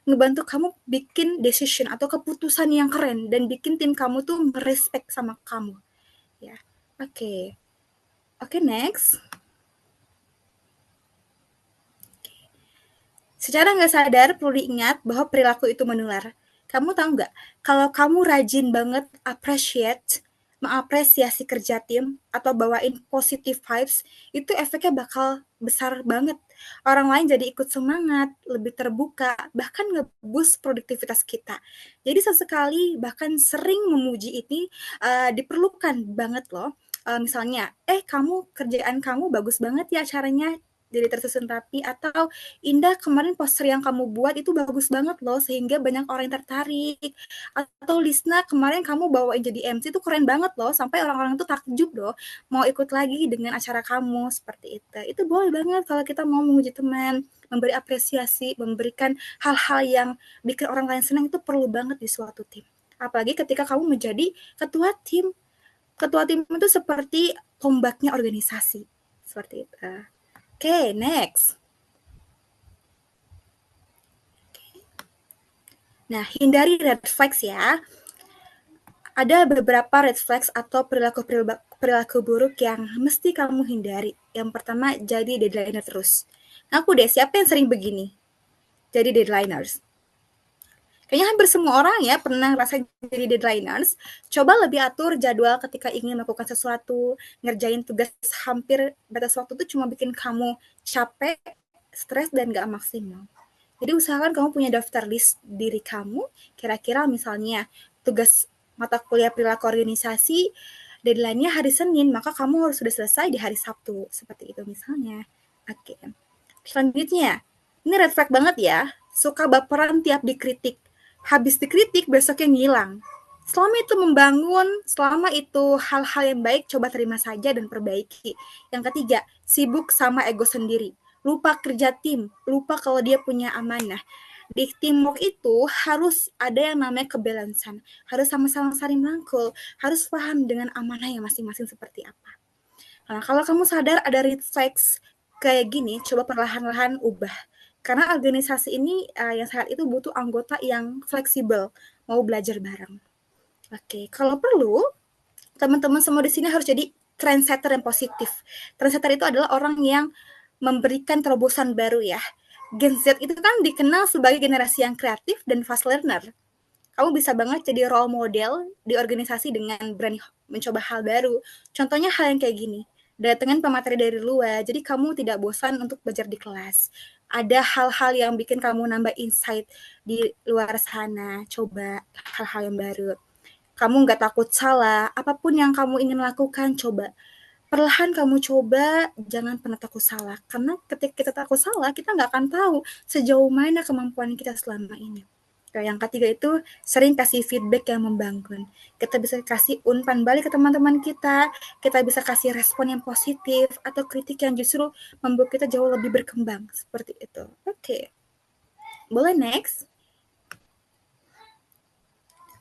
ngebantu kamu bikin decision atau keputusan yang keren dan bikin tim kamu tuh merespek sama kamu. Ya, oke. Oke, next. Secara nggak sadar perlu diingat bahwa perilaku itu menular. Kamu tahu nggak, kalau kamu rajin banget mengapresiasi kerja tim atau bawain positive vibes, itu efeknya bakal besar banget. Orang lain jadi ikut semangat, lebih terbuka, bahkan nge-boost produktivitas kita. Jadi sesekali bahkan sering memuji ini diperlukan banget loh. Misalnya, kamu kerjaan kamu bagus banget ya acaranya, jadi tersusun rapi, atau Indah kemarin poster yang kamu buat itu bagus banget loh sehingga banyak orang yang tertarik, atau Lisna kemarin kamu bawain jadi MC itu keren banget loh sampai orang-orang tuh takjub loh mau ikut lagi dengan acara kamu seperti itu. Itu boleh banget kalau kita mau memuji teman, memberi apresiasi, memberikan hal-hal yang bikin orang lain senang itu perlu banget di suatu tim. Apalagi ketika kamu menjadi ketua tim. Ketua tim itu seperti tombaknya organisasi. Seperti itu. Oke, next. Nah, hindari red flags ya. Ada beberapa red flags atau perilaku buruk yang mesti kamu hindari. Yang pertama, jadi deadliner terus. Aku deh, siapa yang sering begini? Jadi deadliners. Kayaknya hampir semua orang ya pernah ngerasain jadi deadliners. Coba lebih atur jadwal ketika ingin melakukan sesuatu, ngerjain tugas hampir batas waktu itu cuma bikin kamu capek, stres, dan gak maksimal. Jadi usahakan kamu punya daftar list diri kamu, kira-kira misalnya tugas mata kuliah perilaku organisasi, deadline-nya hari Senin, maka kamu harus sudah selesai di hari Sabtu, seperti itu misalnya. Oke. Selanjutnya, ini red flag banget ya, suka baperan tiap dikritik. Habis dikritik, besoknya ngilang. Selama itu membangun, selama itu hal-hal yang baik, coba terima saja dan perbaiki. Yang ketiga, sibuk sama ego sendiri. Lupa kerja tim, lupa kalau dia punya amanah. Di teamwork itu harus ada yang namanya kebalansan. Harus sama-sama saling merangkul, harus paham dengan amanah yang masing-masing seperti apa. Nah, kalau kamu sadar ada red flags kayak gini, coba perlahan-lahan ubah. Karena organisasi ini yang sehat itu butuh anggota yang fleksibel, mau belajar bareng. Oke, kalau perlu, teman-teman semua di sini harus jadi trendsetter yang positif. Trendsetter itu adalah orang yang memberikan terobosan baru ya. Gen Z itu kan dikenal sebagai generasi yang kreatif dan fast learner. Kamu bisa banget jadi role model di organisasi dengan berani mencoba hal baru. Contohnya hal yang kayak gini. Datengin pemateri dari luar, jadi kamu tidak bosan untuk belajar di kelas. Ada hal-hal yang bikin kamu nambah insight di luar sana. Coba hal-hal yang baru. Kamu nggak takut salah, apapun yang kamu ingin lakukan, coba. Perlahan kamu coba, jangan pernah takut salah. Karena ketika kita takut salah, kita nggak akan tahu sejauh mana kemampuan kita selama ini. Yang ketiga itu sering kasih feedback yang membangun. Kita bisa kasih umpan balik ke teman-teman kita bisa kasih respon yang positif, atau kritik yang justru membuat kita jauh lebih berkembang. Seperti itu. Oke. Boleh next?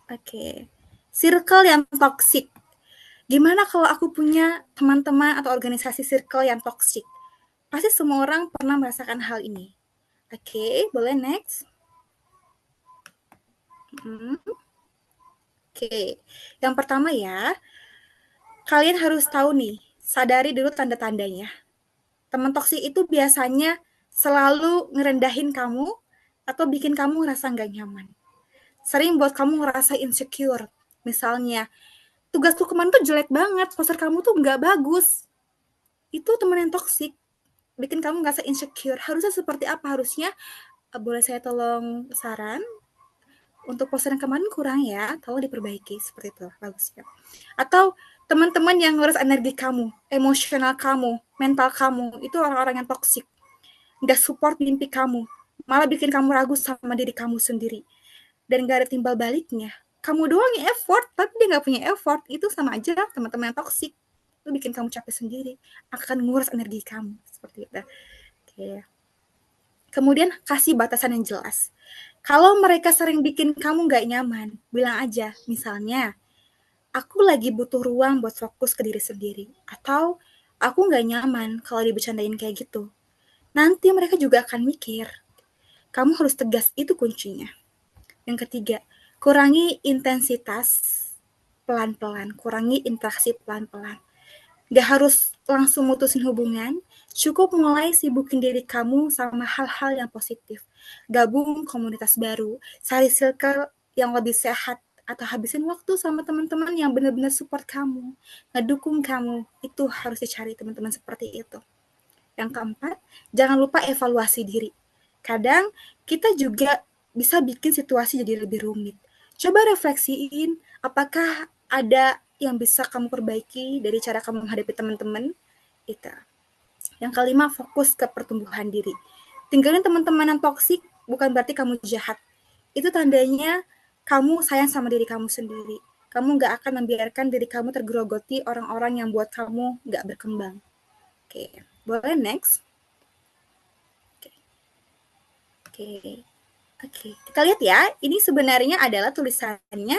Oke. Circle yang toxic. Gimana kalau aku punya teman-teman atau organisasi circle yang toxic? Pasti semua orang pernah merasakan hal ini. Oke, boleh next? Oke, yang pertama ya, kalian harus tahu nih, sadari dulu tanda-tandanya. Teman toksik itu biasanya selalu ngerendahin kamu atau bikin kamu ngerasa nggak nyaman. Sering buat kamu ngerasa insecure. Misalnya, tugas lu kemarin tuh jelek banget, poster kamu tuh nggak bagus. Itu teman yang toksik, bikin kamu ngerasa insecure. Harusnya seperti apa? Harusnya, boleh saya tolong saran? Untuk poster yang kemarin kurang ya, tolong diperbaiki, seperti itu, bagus ya. Atau teman-teman yang ngurus energi kamu, emosional kamu, mental kamu, itu orang-orang yang toksik. Nggak support mimpi kamu, malah bikin kamu ragu sama diri kamu sendiri. Dan nggak ada timbal baliknya. Kamu doang yang effort, tapi dia nggak punya effort, itu sama aja teman-teman yang toksik. Itu bikin kamu capek sendiri, akan ngurus energi kamu, seperti itu. Oke. Kemudian kasih batasan yang jelas. Kalau mereka sering bikin kamu nggak nyaman, bilang aja, misalnya, aku lagi butuh ruang buat fokus ke diri sendiri. Atau, aku nggak nyaman kalau dibercandain kayak gitu. Nanti mereka juga akan mikir. Kamu harus tegas, itu kuncinya. Yang ketiga, kurangi intensitas pelan-pelan. Kurangi interaksi pelan-pelan. Nggak harus langsung mutusin hubungan, cukup mulai sibukin diri kamu sama hal-hal yang positif. Gabung komunitas baru, cari circle yang lebih sehat, atau habisin waktu sama teman-teman yang benar-benar support kamu, ngedukung kamu. Itu harus dicari teman-teman seperti itu. Yang keempat, jangan lupa evaluasi diri. Kadang kita juga bisa bikin situasi jadi lebih rumit. Coba refleksiin apakah ada yang bisa kamu perbaiki dari cara kamu menghadapi teman-teman? Itu. Yang kelima, fokus ke pertumbuhan diri. Tinggalin teman-teman yang toksik bukan berarti kamu jahat. Itu tandanya kamu sayang sama diri kamu sendiri. Kamu nggak akan membiarkan diri kamu tergerogoti orang-orang yang buat kamu nggak berkembang. Oke, boleh next? Oke. Kita lihat ya, ini sebenarnya adalah tulisannya,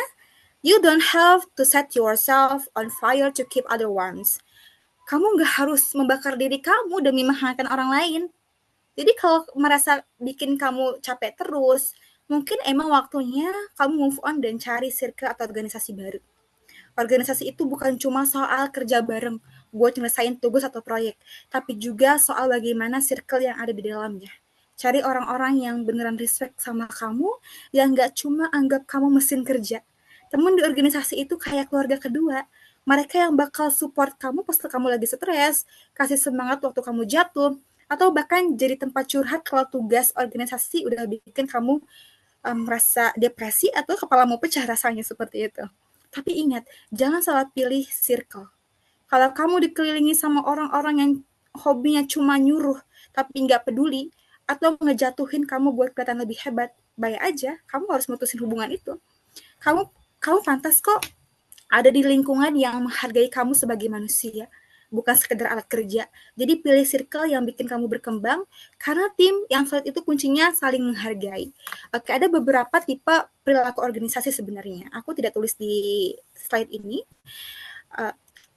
you don't have to set yourself on fire to keep other ones. Kamu nggak harus membakar diri kamu demi menghangatkan orang lain. Jadi kalau merasa bikin kamu capek terus, mungkin emang waktunya kamu move on dan cari circle atau organisasi baru. Organisasi itu bukan cuma soal kerja bareng buat nyelesain tugas atau proyek, tapi juga soal bagaimana circle yang ada di dalamnya. Cari orang-orang yang beneran respect sama kamu, yang nggak cuma anggap kamu mesin kerja. Temen di organisasi itu kayak keluarga kedua. Mereka yang bakal support kamu pas kamu lagi stres, kasih semangat waktu kamu jatuh, atau bahkan jadi tempat curhat kalau tugas organisasi udah bikin kamu merasa depresi atau kepala mau pecah rasanya seperti itu. Tapi ingat, jangan salah pilih circle. Kalau kamu dikelilingi sama orang-orang yang hobinya cuma nyuruh tapi nggak peduli, atau ngejatuhin kamu buat kelihatan lebih hebat, bayar aja, kamu harus mutusin hubungan itu. Kamu pantas kok ada di lingkungan yang menghargai kamu sebagai manusia, bukan sekedar alat kerja. Jadi pilih circle yang bikin kamu berkembang, karena tim yang solid itu kuncinya saling menghargai. Oke, ada beberapa tipe perilaku organisasi sebenarnya. Aku tidak tulis di slide ini.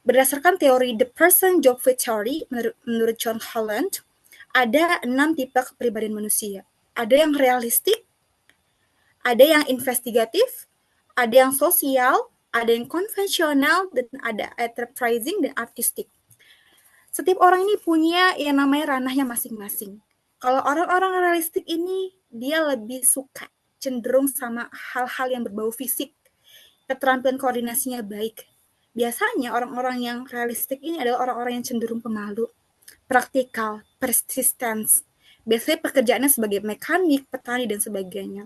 Berdasarkan teori The Person Job Fit Theory, menurut John Holland, ada 6 tipe kepribadian manusia. Ada yang realistik, ada yang investigatif, ada yang sosial, ada yang konvensional, dan ada enterprising dan artistik. Setiap orang ini punya yang namanya ranahnya masing-masing. Kalau orang-orang realistik ini, dia lebih suka, cenderung sama hal-hal yang berbau fisik. Keterampilan koordinasinya baik. Biasanya orang-orang yang realistik ini adalah orang-orang yang cenderung pemalu, praktikal, persistence. Biasanya pekerjaannya sebagai mekanik, petani, dan sebagainya.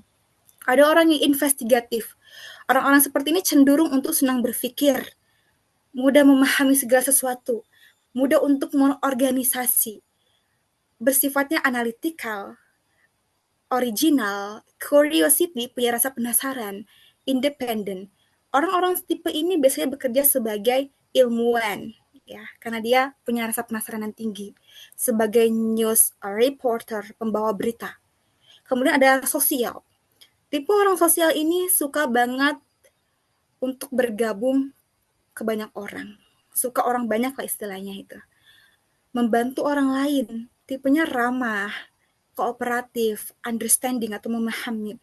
Ada orang yang investigatif. Orang-orang seperti ini cenderung untuk senang berpikir, mudah memahami segala sesuatu, mudah untuk mengorganisasi, bersifatnya analytical, original, curiosity, punya rasa penasaran, independent. Orang-orang tipe ini biasanya bekerja sebagai ilmuwan, ya, karena dia punya rasa penasaran yang tinggi, sebagai news reporter, pembawa berita. Kemudian ada sosial. Tipe orang sosial ini suka banget untuk bergabung ke banyak orang. Suka orang banyak lah istilahnya itu. Membantu orang lain. Tipenya ramah, kooperatif, understanding atau memahami.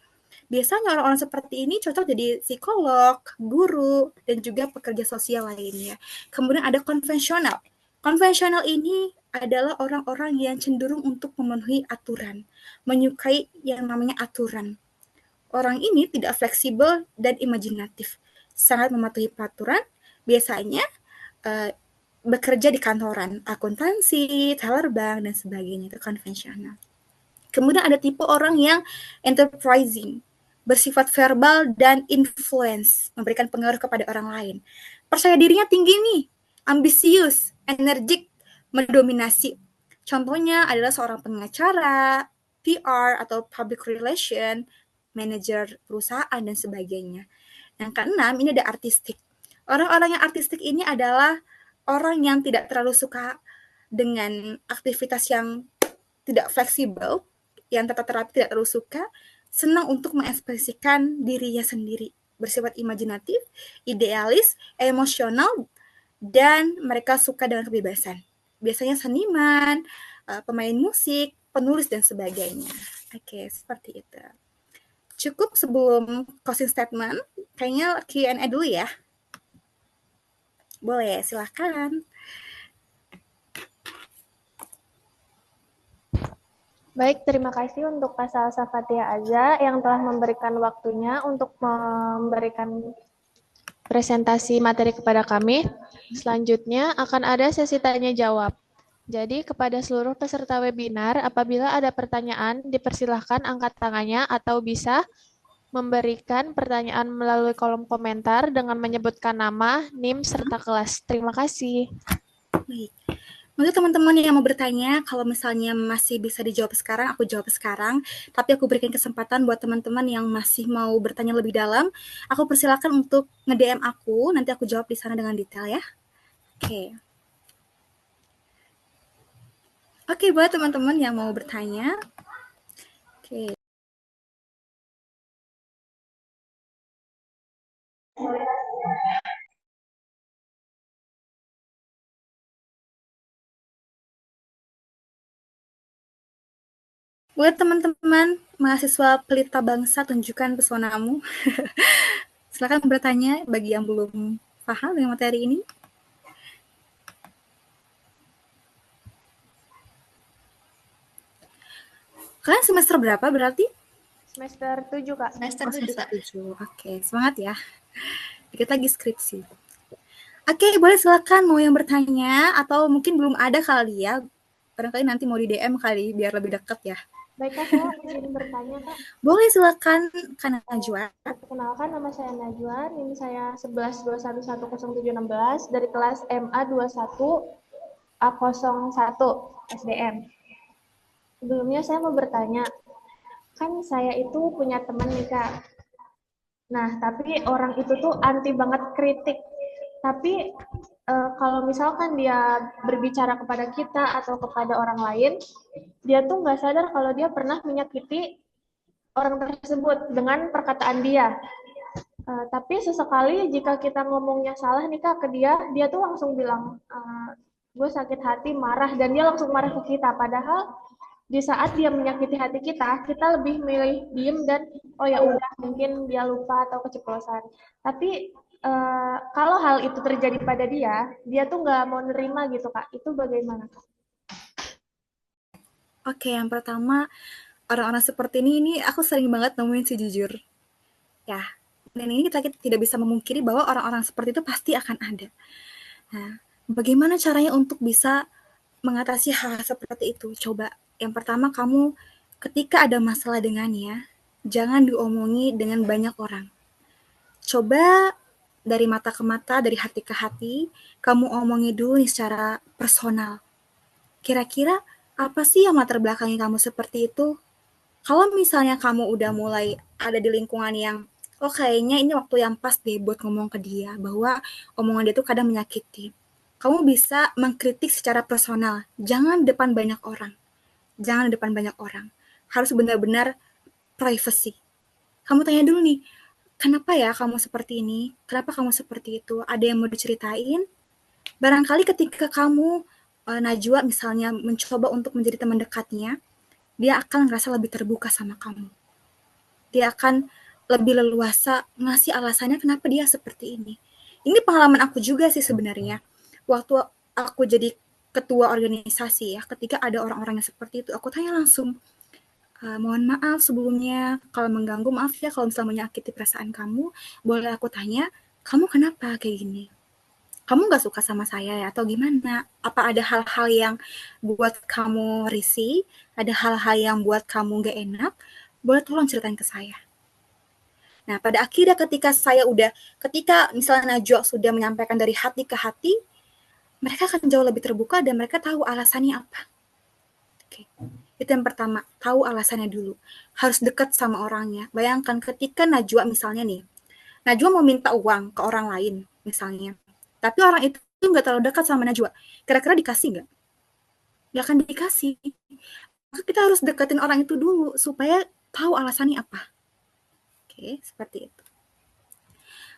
Biasanya orang-orang seperti ini cocok jadi psikolog, guru, dan juga pekerja sosial lainnya. Kemudian ada konvensional. Konvensional ini adalah orang-orang yang cenderung untuk memenuhi aturan, menyukai yang namanya aturan. Orang ini tidak fleksibel dan imajinatif, sangat mematuhi peraturan, biasanya bekerja di kantoran, akuntansi, teller bank, dan sebagainya, itu konvensional. Kemudian ada tipe orang yang enterprising, bersifat verbal dan influence, memberikan pengaruh kepada orang lain. Percaya dirinya tinggi nih, ambisius, energik, mendominasi. Contohnya adalah seorang pengacara, PR atau public relation, manajer perusahaan, dan sebagainya. Yang keenam, ini ada artistik. Orang-orang yang artistik ini adalah orang yang tidak terlalu suka dengan aktivitas yang tidak fleksibel, yang tata terapi tidak terlalu suka, senang untuk mengekspresikan dirinya sendiri, bersifat imajinatif, idealis, emosional, dan mereka suka dengan kebebasan. Biasanya seniman, pemain musik, penulis, dan sebagainya. Oke, seperti itu. Cukup sebelum closing statement, kayaknya Q&A dulu ya. Boleh, silakan. Baik, terima kasih untuk Kak Salsa Fatia Aza yang telah memberikan waktunya untuk memberikan presentasi materi kepada kami. Selanjutnya akan ada sesi tanya jawab. Jadi kepada seluruh peserta webinar, apabila ada pertanyaan, dipersilahkan angkat tangannya atau bisa memberikan pertanyaan melalui kolom komentar dengan menyebutkan nama, NIM, serta kelas. Terima kasih. Baik. Untuk teman-teman yang mau bertanya, kalau misalnya masih bisa dijawab sekarang, aku jawab sekarang. Tapi aku berikan kesempatan buat teman-teman yang masih mau bertanya lebih dalam, aku persilakan untuk nge-DM aku, nanti aku jawab di sana dengan detail ya. Oke. Oke, buat teman-teman yang mau bertanya. Oke. Buat teman-teman mahasiswa Pelita Bangsa, tunjukkan pesonamu. Silakan bertanya bagi yang belum paham dengan materi ini. Kalian semester berapa berarti? Semester 7, Kak. Semester 7, Kak. 7. Oke, semangat ya. Dikit lagi skripsi. Oke, boleh silakan mau yang bertanya atau mungkin belum ada kali ya. Barangkali nanti mau di DM kali biar lebih dekat ya. Baik, Kak, saya izin bertanya, Kak. Boleh silakan Kak Najwa. Perkenalkan, nama saya Najwa, NIM saya 11211016 dari kelas MA 21 A01 SDM. Sebelumnya saya mau bertanya, kan saya itu punya teman nih, Kak. Nah, tapi orang itu tuh anti banget kritik. Tapi kalau misalkan dia berbicara kepada kita atau kepada orang lain, dia tuh nggak sadar kalau dia pernah menyakiti orang tersebut dengan perkataan dia. Tapi sesekali jika kita ngomongnya salah nih Kak ke dia tuh langsung bilang, gue sakit hati, marah, dan dia langsung marah ke kita. Padahal di saat dia menyakiti hati kita lebih milih diem dan oh ya udah mungkin dia lupa atau keceplosan. Tapi kalau hal itu terjadi pada dia tuh nggak mau nerima gitu Kak. Itu bagaimana Kak? Oke, yang pertama orang-orang seperti ini aku sering banget nemuin sih jujur. Ya, dan ini kita tidak bisa memungkiri bahwa orang-orang seperti itu pasti akan ada. Nah, bagaimana caranya untuk bisa mengatasi hal seperti itu? Coba, yang pertama kamu ketika ada masalah dengannya, jangan diomongi dengan banyak orang. Coba dari mata ke mata, dari hati ke hati, kamu omongi dulu nih secara personal. Kira-kira apa sih yang latar belakangnya kamu seperti itu? Kalau misalnya kamu udah mulai ada di lingkungan yang, oh kayaknya ini waktu yang pas deh buat ngomong ke dia, bahwa omongan dia tuh kadang menyakiti. Kamu bisa mengkritik secara personal, jangan depan banyak orang. Jangan depan banyak orang. Harus benar-benar privacy. Kamu tanya dulu nih, kenapa ya kamu seperti ini? Kenapa kamu seperti itu? Ada yang mau diceritain? Barangkali ketika kamu, Najwa misalnya mencoba untuk menjadi teman dekatnya, dia akan ngerasa lebih terbuka sama kamu. Dia akan lebih leluasa ngasih alasannya kenapa dia seperti ini. Ini pengalaman aku juga sih sebenarnya. Waktu aku jadi ketua organisasi ya, ketika ada orang-orang yang seperti itu, aku tanya langsung, mohon maaf sebelumnya kalau mengganggu, maaf ya kalau misalnya menyakiti perasaan kamu, boleh aku tanya, kamu kenapa kayak gini? Kamu gak suka sama saya ya atau gimana? Apa ada hal-hal yang buat kamu risih? Ada hal-hal yang buat kamu gak enak? Boleh tolong ceritain ke saya. Nah, pada akhirnya ketika misalnya Najwa sudah menyampaikan dari hati ke hati, mereka akan jauh lebih terbuka dan mereka tahu alasannya apa. Oke. Itu yang pertama, tahu alasannya dulu. Harus dekat sama orangnya. Bayangkan ketika Najwa misalnya nih, Najwa mau minta uang ke orang lain misalnya. Tapi orang itu nggak terlalu dekat sama Najwa. Kira-kira dikasih nggak? Nggak akan dikasih. Maka kita harus deketin orang itu dulu supaya tahu alasannya apa. Oke, seperti itu.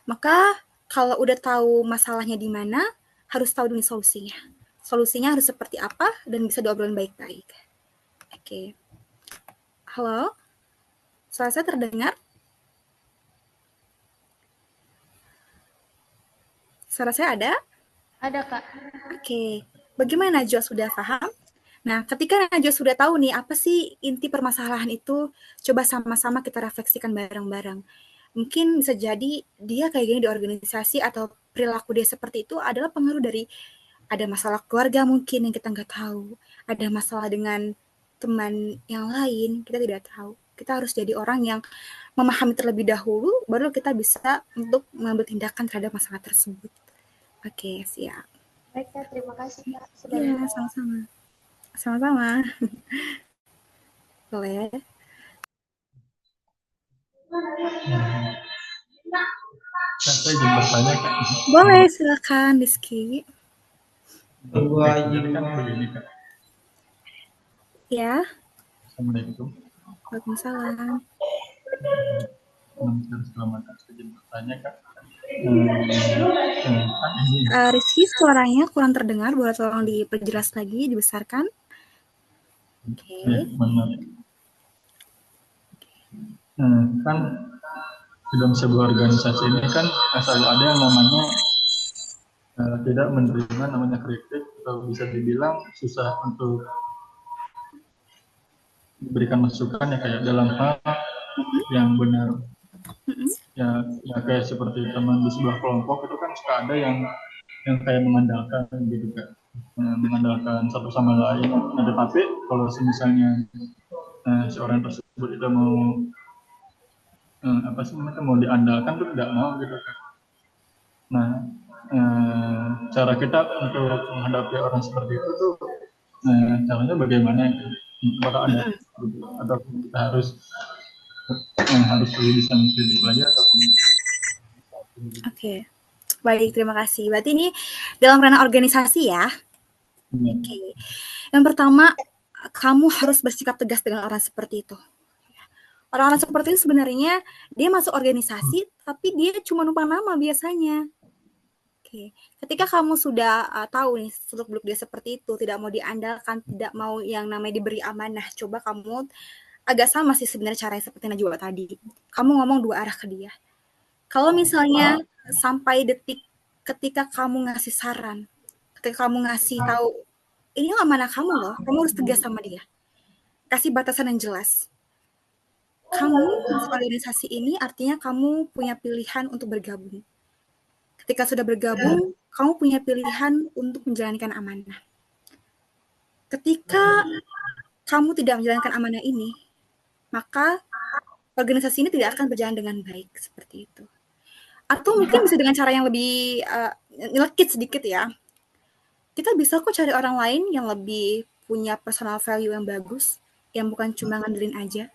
Maka kalau udah tahu masalahnya di mana, harus tahu dulu solusinya. Solusinya harus seperti apa dan bisa diobrolin baik-baik. Oke. Halo? Suara saya terdengar? Suara saya ada? Ada, Kak. Oke. Bagaimana Najwa sudah paham? Nah, ketika Najwa sudah tahu nih apa sih inti permasalahan itu, coba sama-sama kita refleksikan bareng-bareng. Mungkin bisa jadi dia kayak gini di organisasi atau perilaku dia seperti itu adalah pengaruh dari ada masalah keluarga mungkin yang kita nggak tahu, ada masalah dengan teman yang lain, kita tidak tahu. Kita harus jadi orang yang memahami terlebih dahulu, baru kita bisa untuk mengambil tindakan terhadap masalah tersebut. Oke, siap. Baik, Kak. Terima kasih, Kak. Sudah Iya, dijawab. sama-sama. Sama-sama. Boleh. Kak, saya izin bertanya, Kak. Boleh, silakan Rizky. Jadi kan begini, Kak. Ya, Assalamualaikum. Waalaikumsalam. Selamat, Kak. Saya izin bertanya, Kak. Kan ini Rizky, suaranya kurang terdengar, boleh tolong diperjelas lagi, dibesarkan. Oke. ya, benar. Kan dalam sebuah organisasi ini kan selalu ada yang namanya tidak menerima namanya kritik, atau bisa dibilang susah untuk diberikan masukan ya, kayak dalam hal yang benar. Ya kayak seperti teman di sebuah kelompok itu kan suka ada yang kayak mengandalkan gitu, Kak. Mengandalkan satu sama lain. Nah, tetapi kalau misalnya seorang tersebut itu mau mau diandalkan tuh tidak mau gitu, Kak. Nah, cara kita untuk menghadapi orang seperti itu tuh caranya bagaimana? Apakah ada atau kita harus bisa mengkritik lagi ataupun Oke. Baik, terima kasih. Berarti ini dalam ranah organisasi ya. Oke. Yang pertama, kamu harus bersikap tegas dengan orang seperti itu. Orang-orang seperti itu sebenarnya dia masuk organisasi, tapi dia cuma numpang nama biasanya. Oke. Ketika kamu sudah tahu nih seluk-beluk dia seperti itu, tidak mau diandalkan, tidak mau yang namanya diberi amanah, coba kamu agak sama sih sebenarnya caranya seperti Najwa tadi. Kamu ngomong dua arah ke dia. Kalau misalnya sampai detik ketika kamu ngasih saran, ketika kamu ngasih tahu, ini amanah kamu loh, kamu harus tegas sama dia. Kasih batasan yang jelas. Kamu masuk organisasi ini artinya kamu punya pilihan untuk bergabung. Ketika sudah bergabung, kamu punya pilihan untuk menjalankan amanah. Ketika kamu tidak menjalankan amanah ini, maka organisasi ini tidak akan berjalan dengan baik seperti itu. Atau mungkin bisa dengan cara yang lebih nyelekit sedikit ya. Kita bisa kok cari orang lain yang lebih punya personal value yang bagus, yang bukan cuma ngandelin aja.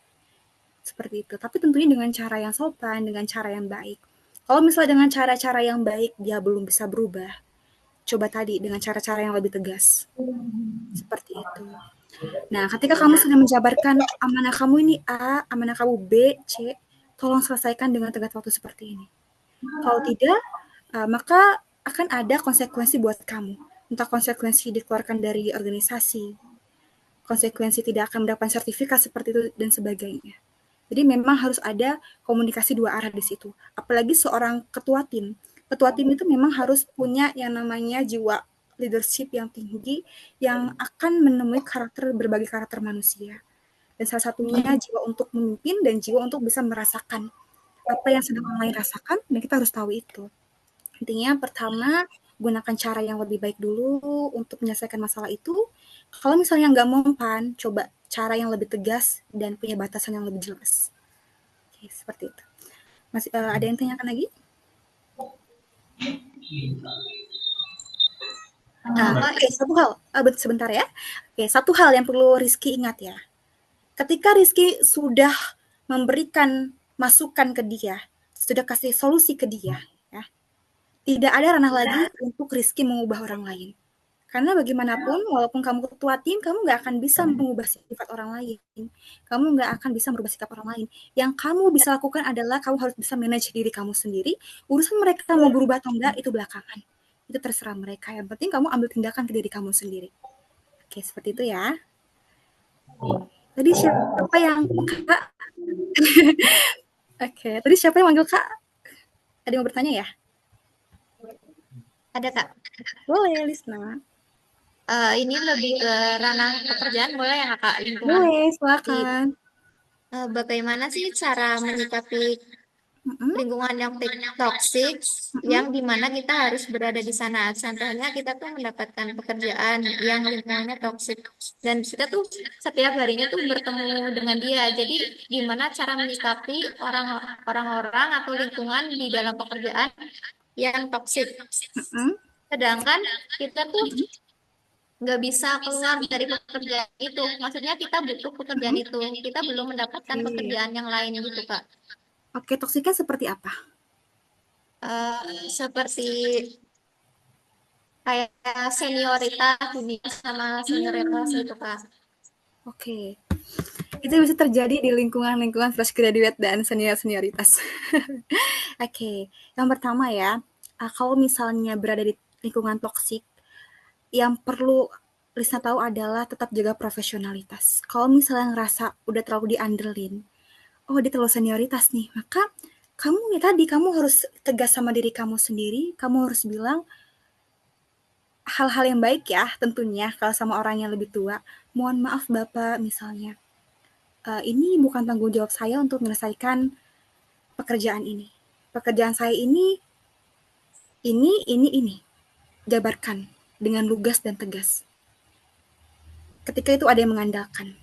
Seperti itu. Tapi tentunya dengan cara yang sopan, dengan cara yang baik. Kalau misalnya dengan cara-cara yang baik dia belum bisa berubah, coba tadi dengan cara-cara yang lebih tegas. Seperti itu. Nah, ketika kamu sudah menjabarkan amanah kamu ini A, amanah kamu B, C, tolong selesaikan dengan tenggat waktu seperti ini. Kalau tidak, maka akan ada konsekuensi buat kamu. Entah konsekuensi dikeluarkan dari organisasi, konsekuensi tidak akan mendapatkan sertifikat seperti itu, dan sebagainya. Jadi memang harus ada komunikasi dua arah di situ. Apalagi seorang ketua tim. Ketua tim itu memang harus punya yang namanya jiwa leadership yang tinggi, yang akan menemui berbagai karakter manusia. Dan salah satunya jiwa untuk memimpin dan jiwa untuk bisa merasakan apa yang sedang orang lain rasakan, dan kita harus tahu itu. Intinya pertama, gunakan cara yang lebih baik dulu untuk menyelesaikan masalah itu. Kalau misalnya nggak mempan, coba cara yang lebih tegas dan punya batasan yang lebih jelas. Oke, seperti itu. Masih ada yang tanyakan lagi? Oke, satu hal, sebentar ya. Oke, satu hal yang perlu Rizky ingat ya. Ketika Rizky sudah memberikan masukan ke dia, sudah kasih solusi ke dia, ya, tidak ada ranah lagi untuk Rizky mengubah orang lain. Karena bagaimanapun, walaupun kamu ketua tim, kamu nggak akan bisa mengubah sifat orang lain. Kamu nggak akan bisa merubah sikap orang lain. Yang kamu bisa lakukan adalah kamu harus bisa manage diri kamu sendiri. Urusan mereka mau berubah atau enggak, itu belakangan. Itu terserah mereka. Yang penting kamu ambil tindakan ke diri kamu sendiri. Oke, seperti itu ya. Tadi siapa yang Kak? Oke, tadi siapa yang manggil Kak? Ada yang mau bertanya ya? Ada, Kak. Boleh, Lisna. Ini lebih ke ranah pekerjaan, boleh ya, Kak? Lingkungan. Boleh, silakan. Bagaimana sih cara menyikapi lingkungan yang toksik, yang dimana kita harus berada di sana. Contohnya kita tuh mendapatkan pekerjaan yang lingkungannya toksik, dan kita tuh setiap harinya tuh bertemu dengan dia. Jadi gimana cara menyikapi orang-orang atau lingkungan di dalam pekerjaan yang toksik. Sedangkan kita tuh nggak bisa keluar dari pekerjaan itu. Maksudnya kita butuh pekerjaan itu. Kita belum mendapatkan pekerjaan yang lain gitu, Kak. Oke, toksiknya seperti apa? Seperti kayak senioritas dunia sama senioritas itu, Kak. Oke. Itu bisa terjadi di lingkungan-lingkungan fresh graduate dan senioritas. Oke, yang pertama ya, kalau misalnya berada di lingkungan toksik, yang perlu Lisna tahu adalah tetap jaga profesionalitas. Kalau misalnya ngerasa udah terlalu diandelin, oh dia terlalu senioritas nih, maka kamu harus tegas sama diri kamu sendiri, kamu harus bilang hal-hal yang baik ya tentunya kalau sama orang yang lebih tua. Mohon maaf Bapak misalnya, ini bukan tanggung jawab saya untuk menyelesaikan pekerjaan ini. Pekerjaan saya ini. Jabarkan dengan lugas dan tegas. Ketika itu ada yang mengandalkan.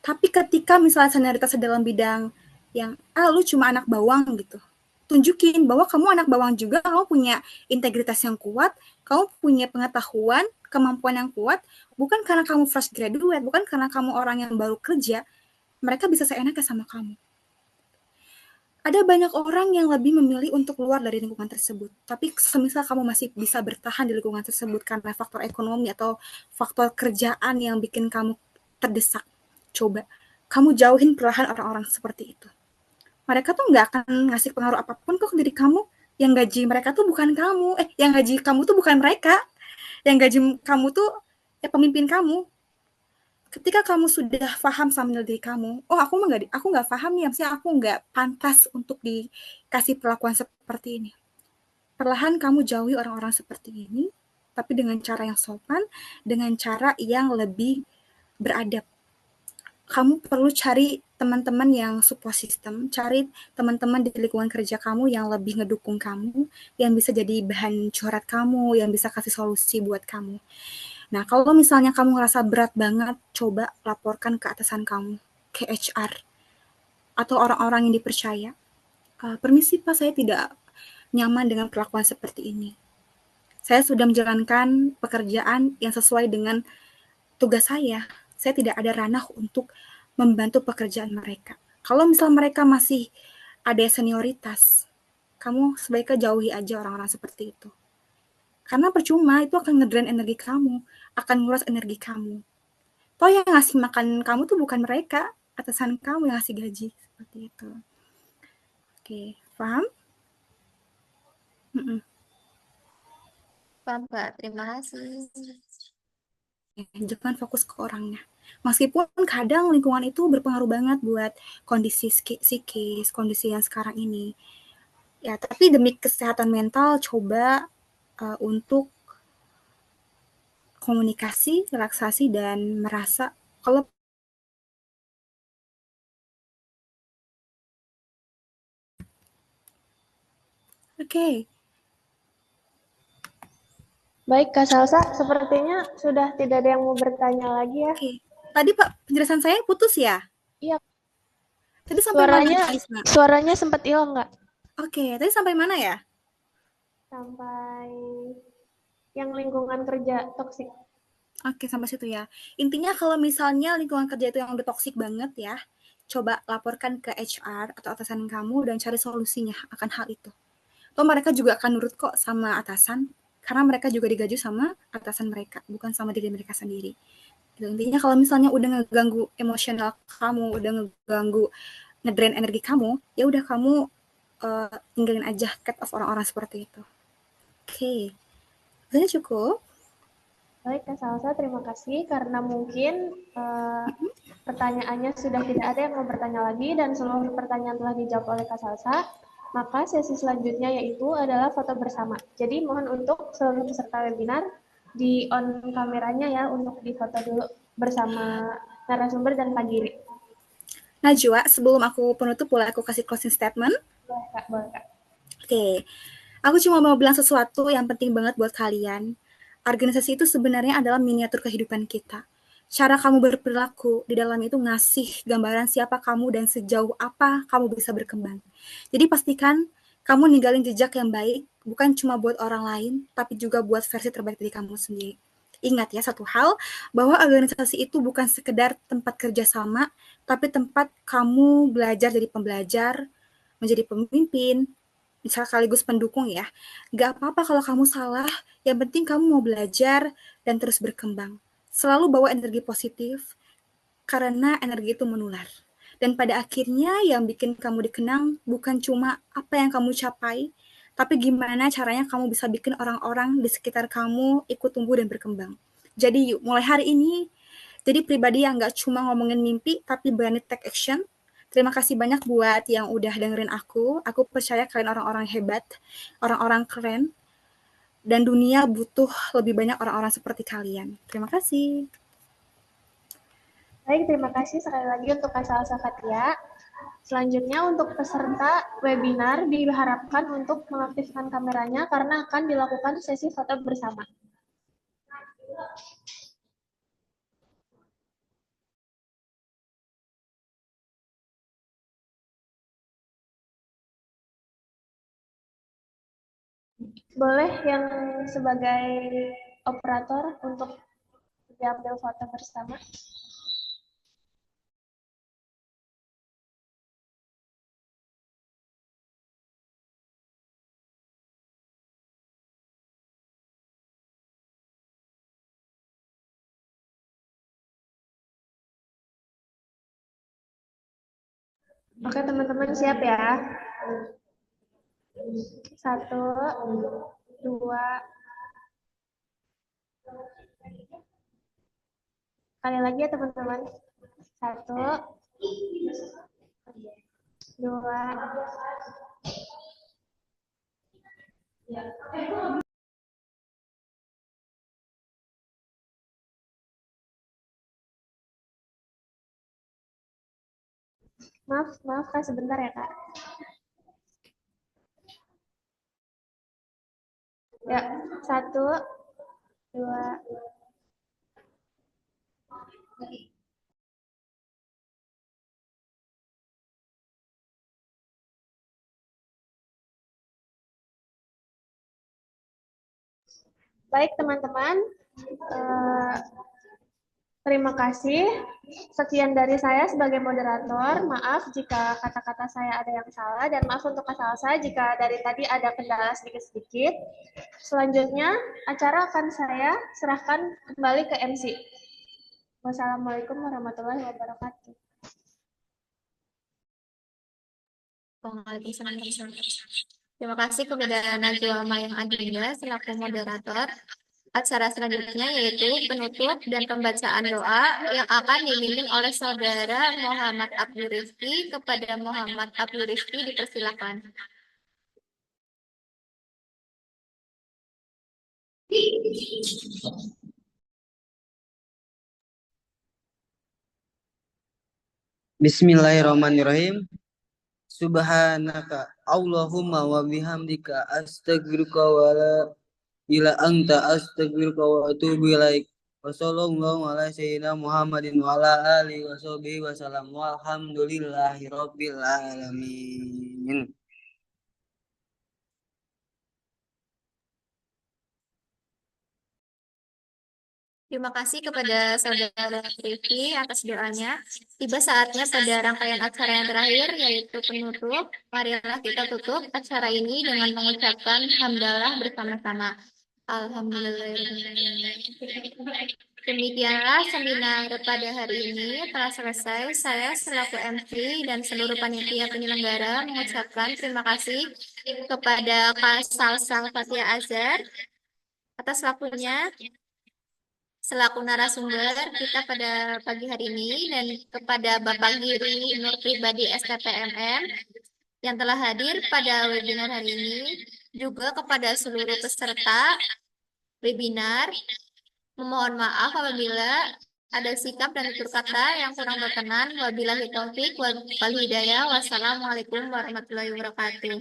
Tapi ketika misalnya senioritas dalam bidang yang, lu cuma anak bawang gitu, tunjukin bahwa kamu anak bawang juga, kamu punya integritas yang kuat, kamu punya pengetahuan, kemampuan yang kuat, bukan karena kamu fresh graduate, bukan karena kamu orang yang baru kerja, mereka bisa seenaknya sama kamu. Ada banyak orang yang lebih memilih untuk keluar dari lingkungan tersebut. Tapi semisal kamu masih bisa bertahan di lingkungan tersebut karena faktor ekonomi atau faktor kerjaan yang bikin kamu terdesak, coba kamu jauhin perlahan orang-orang seperti itu. Mereka tuh nggak akan ngasih pengaruh apapun kok ke diri kamu. Yang gaji mereka tuh bukan kamu. Yang gaji kamu tuh bukan mereka. Yang gaji kamu tuh pemimpin kamu. Ketika kamu sudah paham sama diri kamu, aku nggak paham nih, maksudnya aku nggak pantas untuk dikasih perlakuan seperti ini. Perlahan kamu jauhi orang-orang seperti ini, tapi dengan cara yang sopan, dengan cara yang lebih beradab. Kamu perlu cari teman-teman yang support system, cari teman-teman di lingkungan kerja kamu yang lebih ngedukung kamu, yang bisa jadi bahan curhat kamu, yang bisa kasih solusi buat kamu. Nah, kalau misalnya kamu ngerasa berat banget, coba laporkan ke atasan kamu, ke HR, atau orang-orang yang dipercaya. Permisi Pak, saya tidak nyaman dengan perlakuan seperti ini. Saya sudah menjalankan pekerjaan yang sesuai dengan tugas saya. Saya tidak ada ranah untuk membantu pekerjaan mereka. Kalau misal mereka masih ada senioritas, kamu sebaiknya jauhi aja orang-orang seperti itu. Karena percuma, itu akan ngedrain energi kamu, akan nguras energi kamu. Toh yang ngasih makan kamu tuh bukan mereka, atasan kamu yang ngasih gaji, seperti itu. Oke, paham? Paham, Pak. Terima kasih. Jangan fokus ke orangnya. Meskipun kadang lingkungan itu berpengaruh banget buat kondisi psikis, kondisi yang sekarang ini. Ya, tapi demi kesehatan mental, coba untuk komunikasi, relaksasi, dan merasa kalau Oke. Baik, Kak Salsa, sepertinya sudah tidak ada yang mau bertanya lagi ya. Oke. Tadi Pak, penjelasan saya putus ya? Iya. Tadi sampai suaranya sempat hilang nggak? Oke, tadi sampai mana ya? Sampai yang lingkungan kerja toksik. Oke, sampai situ ya. Intinya kalau misalnya lingkungan kerja itu yang udah toksik banget ya, coba laporkan ke HR atau atasan kamu dan cari solusinya akan hal itu. Toh mereka juga akan nurut kok sama atasan, karena mereka juga digaji sama atasan mereka, bukan sama diri mereka sendiri. Intinya kalau misalnya udah ngeganggu emosional kamu, udah ngeganggu, ngedrain energi kamu, ya udah kamu tinggalin aja, cut off orang-orang seperti itu. Oke, udah cukup. Baik, Kak Salsa, terima kasih karena mungkin pertanyaannya sudah tidak ada yang mau bertanya lagi dan seluruh pertanyaan telah dijawab oleh Kak Salsa. Maka sesi selanjutnya yaitu adalah foto bersama. Jadi mohon untuk seluruh peserta webinar di on kameranya ya untuk difoto dulu bersama narasumber dan Pak Giri. Najwa, sebelum aku penutup, boleh aku kasih closing statement? Boleh, Kak. Boleh, Kak. Oke, aku cuma mau bilang sesuatu yang penting banget buat kalian. Organisasi itu sebenarnya adalah miniatur kehidupan kita. Cara kamu berperilaku di dalam itu ngasih gambaran siapa kamu dan sejauh apa kamu bisa berkembang. Jadi pastikan kamu ninggalin jejak yang baik, bukan cuma buat orang lain, tapi juga buat versi terbaik dari kamu sendiri. Ingat ya satu hal, bahwa organisasi itu bukan sekedar tempat kerjasama, tapi tempat kamu belajar jadi pembelajar, menjadi pemimpin, sekaligus pendukung ya. Gak apa-apa kalau kamu salah, yang penting kamu mau belajar dan terus berkembang. Selalu bawa energi positif, karena energi itu menular. Dan pada akhirnya yang bikin kamu dikenang bukan cuma apa yang kamu capai, tapi gimana caranya kamu bisa bikin orang-orang di sekitar kamu ikut tumbuh dan berkembang. Jadi yuk, mulai hari ini, jadi pribadi yang gak cuma ngomongin mimpi, tapi berani take action. Terima kasih banyak buat yang udah dengerin aku. Aku percaya kalian orang-orang hebat, orang-orang keren, dan dunia butuh lebih banyak orang-orang seperti kalian. Terima kasih. Baik, terima kasih sekali lagi untuk Kak Salsa Fatia. Selanjutnya untuk peserta webinar diharapkan untuk mengaktifkan kameranya karena akan dilakukan sesi foto bersama. Boleh yang sebagai operator untuk diambil foto bersama? Oke, teman-teman siap ya? 1, 2, kali lagi ya teman-teman. 1, 2. Maaf Kak, sebentar ya Kak. Ya, 1, 2. Baik teman-teman, terima kasih. Sekian dari saya sebagai moderator. Maaf jika kata-kata saya ada yang salah dan maaf untuk Kak Salsa jika dari tadi ada kendala sedikit-sedikit. Selanjutnya acara akan saya serahkan kembali ke MC. Wassalamualaikum warahmatullahi wabarakatuh. Waalaikumsalam. Terima kasih kepada Najwa Mayang Adinda selaku moderator. Acara selanjutnya yaitu penutup dan pembacaan doa yang akan dipimpin oleh Saudara Muhammad Abdul Rizki. Kepada Muhammad Abdul Rizki dipersilakan. Bismillahirrahmanirrahim. Subhanaka Allahumma wa bihamdika astaghfiruka wa la ila anta astaghfiruka wa atubu ilaik. Wa sallallahu ala sayyidina Muhammadin wa ala alihi wa sahbihi wa sallam. Walhamdulillahi rabbil alamin. Terima kasih kepada Saudara Rifki atas doanya. Tiba saatnya pada rangkaian acara yang terakhir, yaitu penutup. Marilah kita tutup acara ini dengan mengucapkan hamdalah bersama-sama. Alhamdulillah. Demikianlah seminar pada hari ini telah selesai. Saya selaku MC dan seluruh panitia penyelenggara mengucapkan terima kasih kepada Kak Salsa Fatia Azhar atas waktunya selaku narasumber kita pada pagi hari ini dan kepada Bapak Giri Nur Pribadi STPMM yang telah hadir pada webinar hari ini, juga kepada seluruh peserta webinar. Memohon maaf apabila ada sikap dan tutur kata yang kurang berkenan. Wabillahi taufik wal hidayah. Wassalamualaikum warahmatullahi wabarakatuh.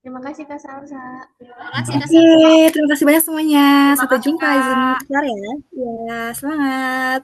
Terima kasih Kak Salsa. Terima kasih Kak Oke, Salsa. terima kasih banyak semuanya. Terima Sampai kasih, jumpa izin Kak. keluar ya. Ya, semangat.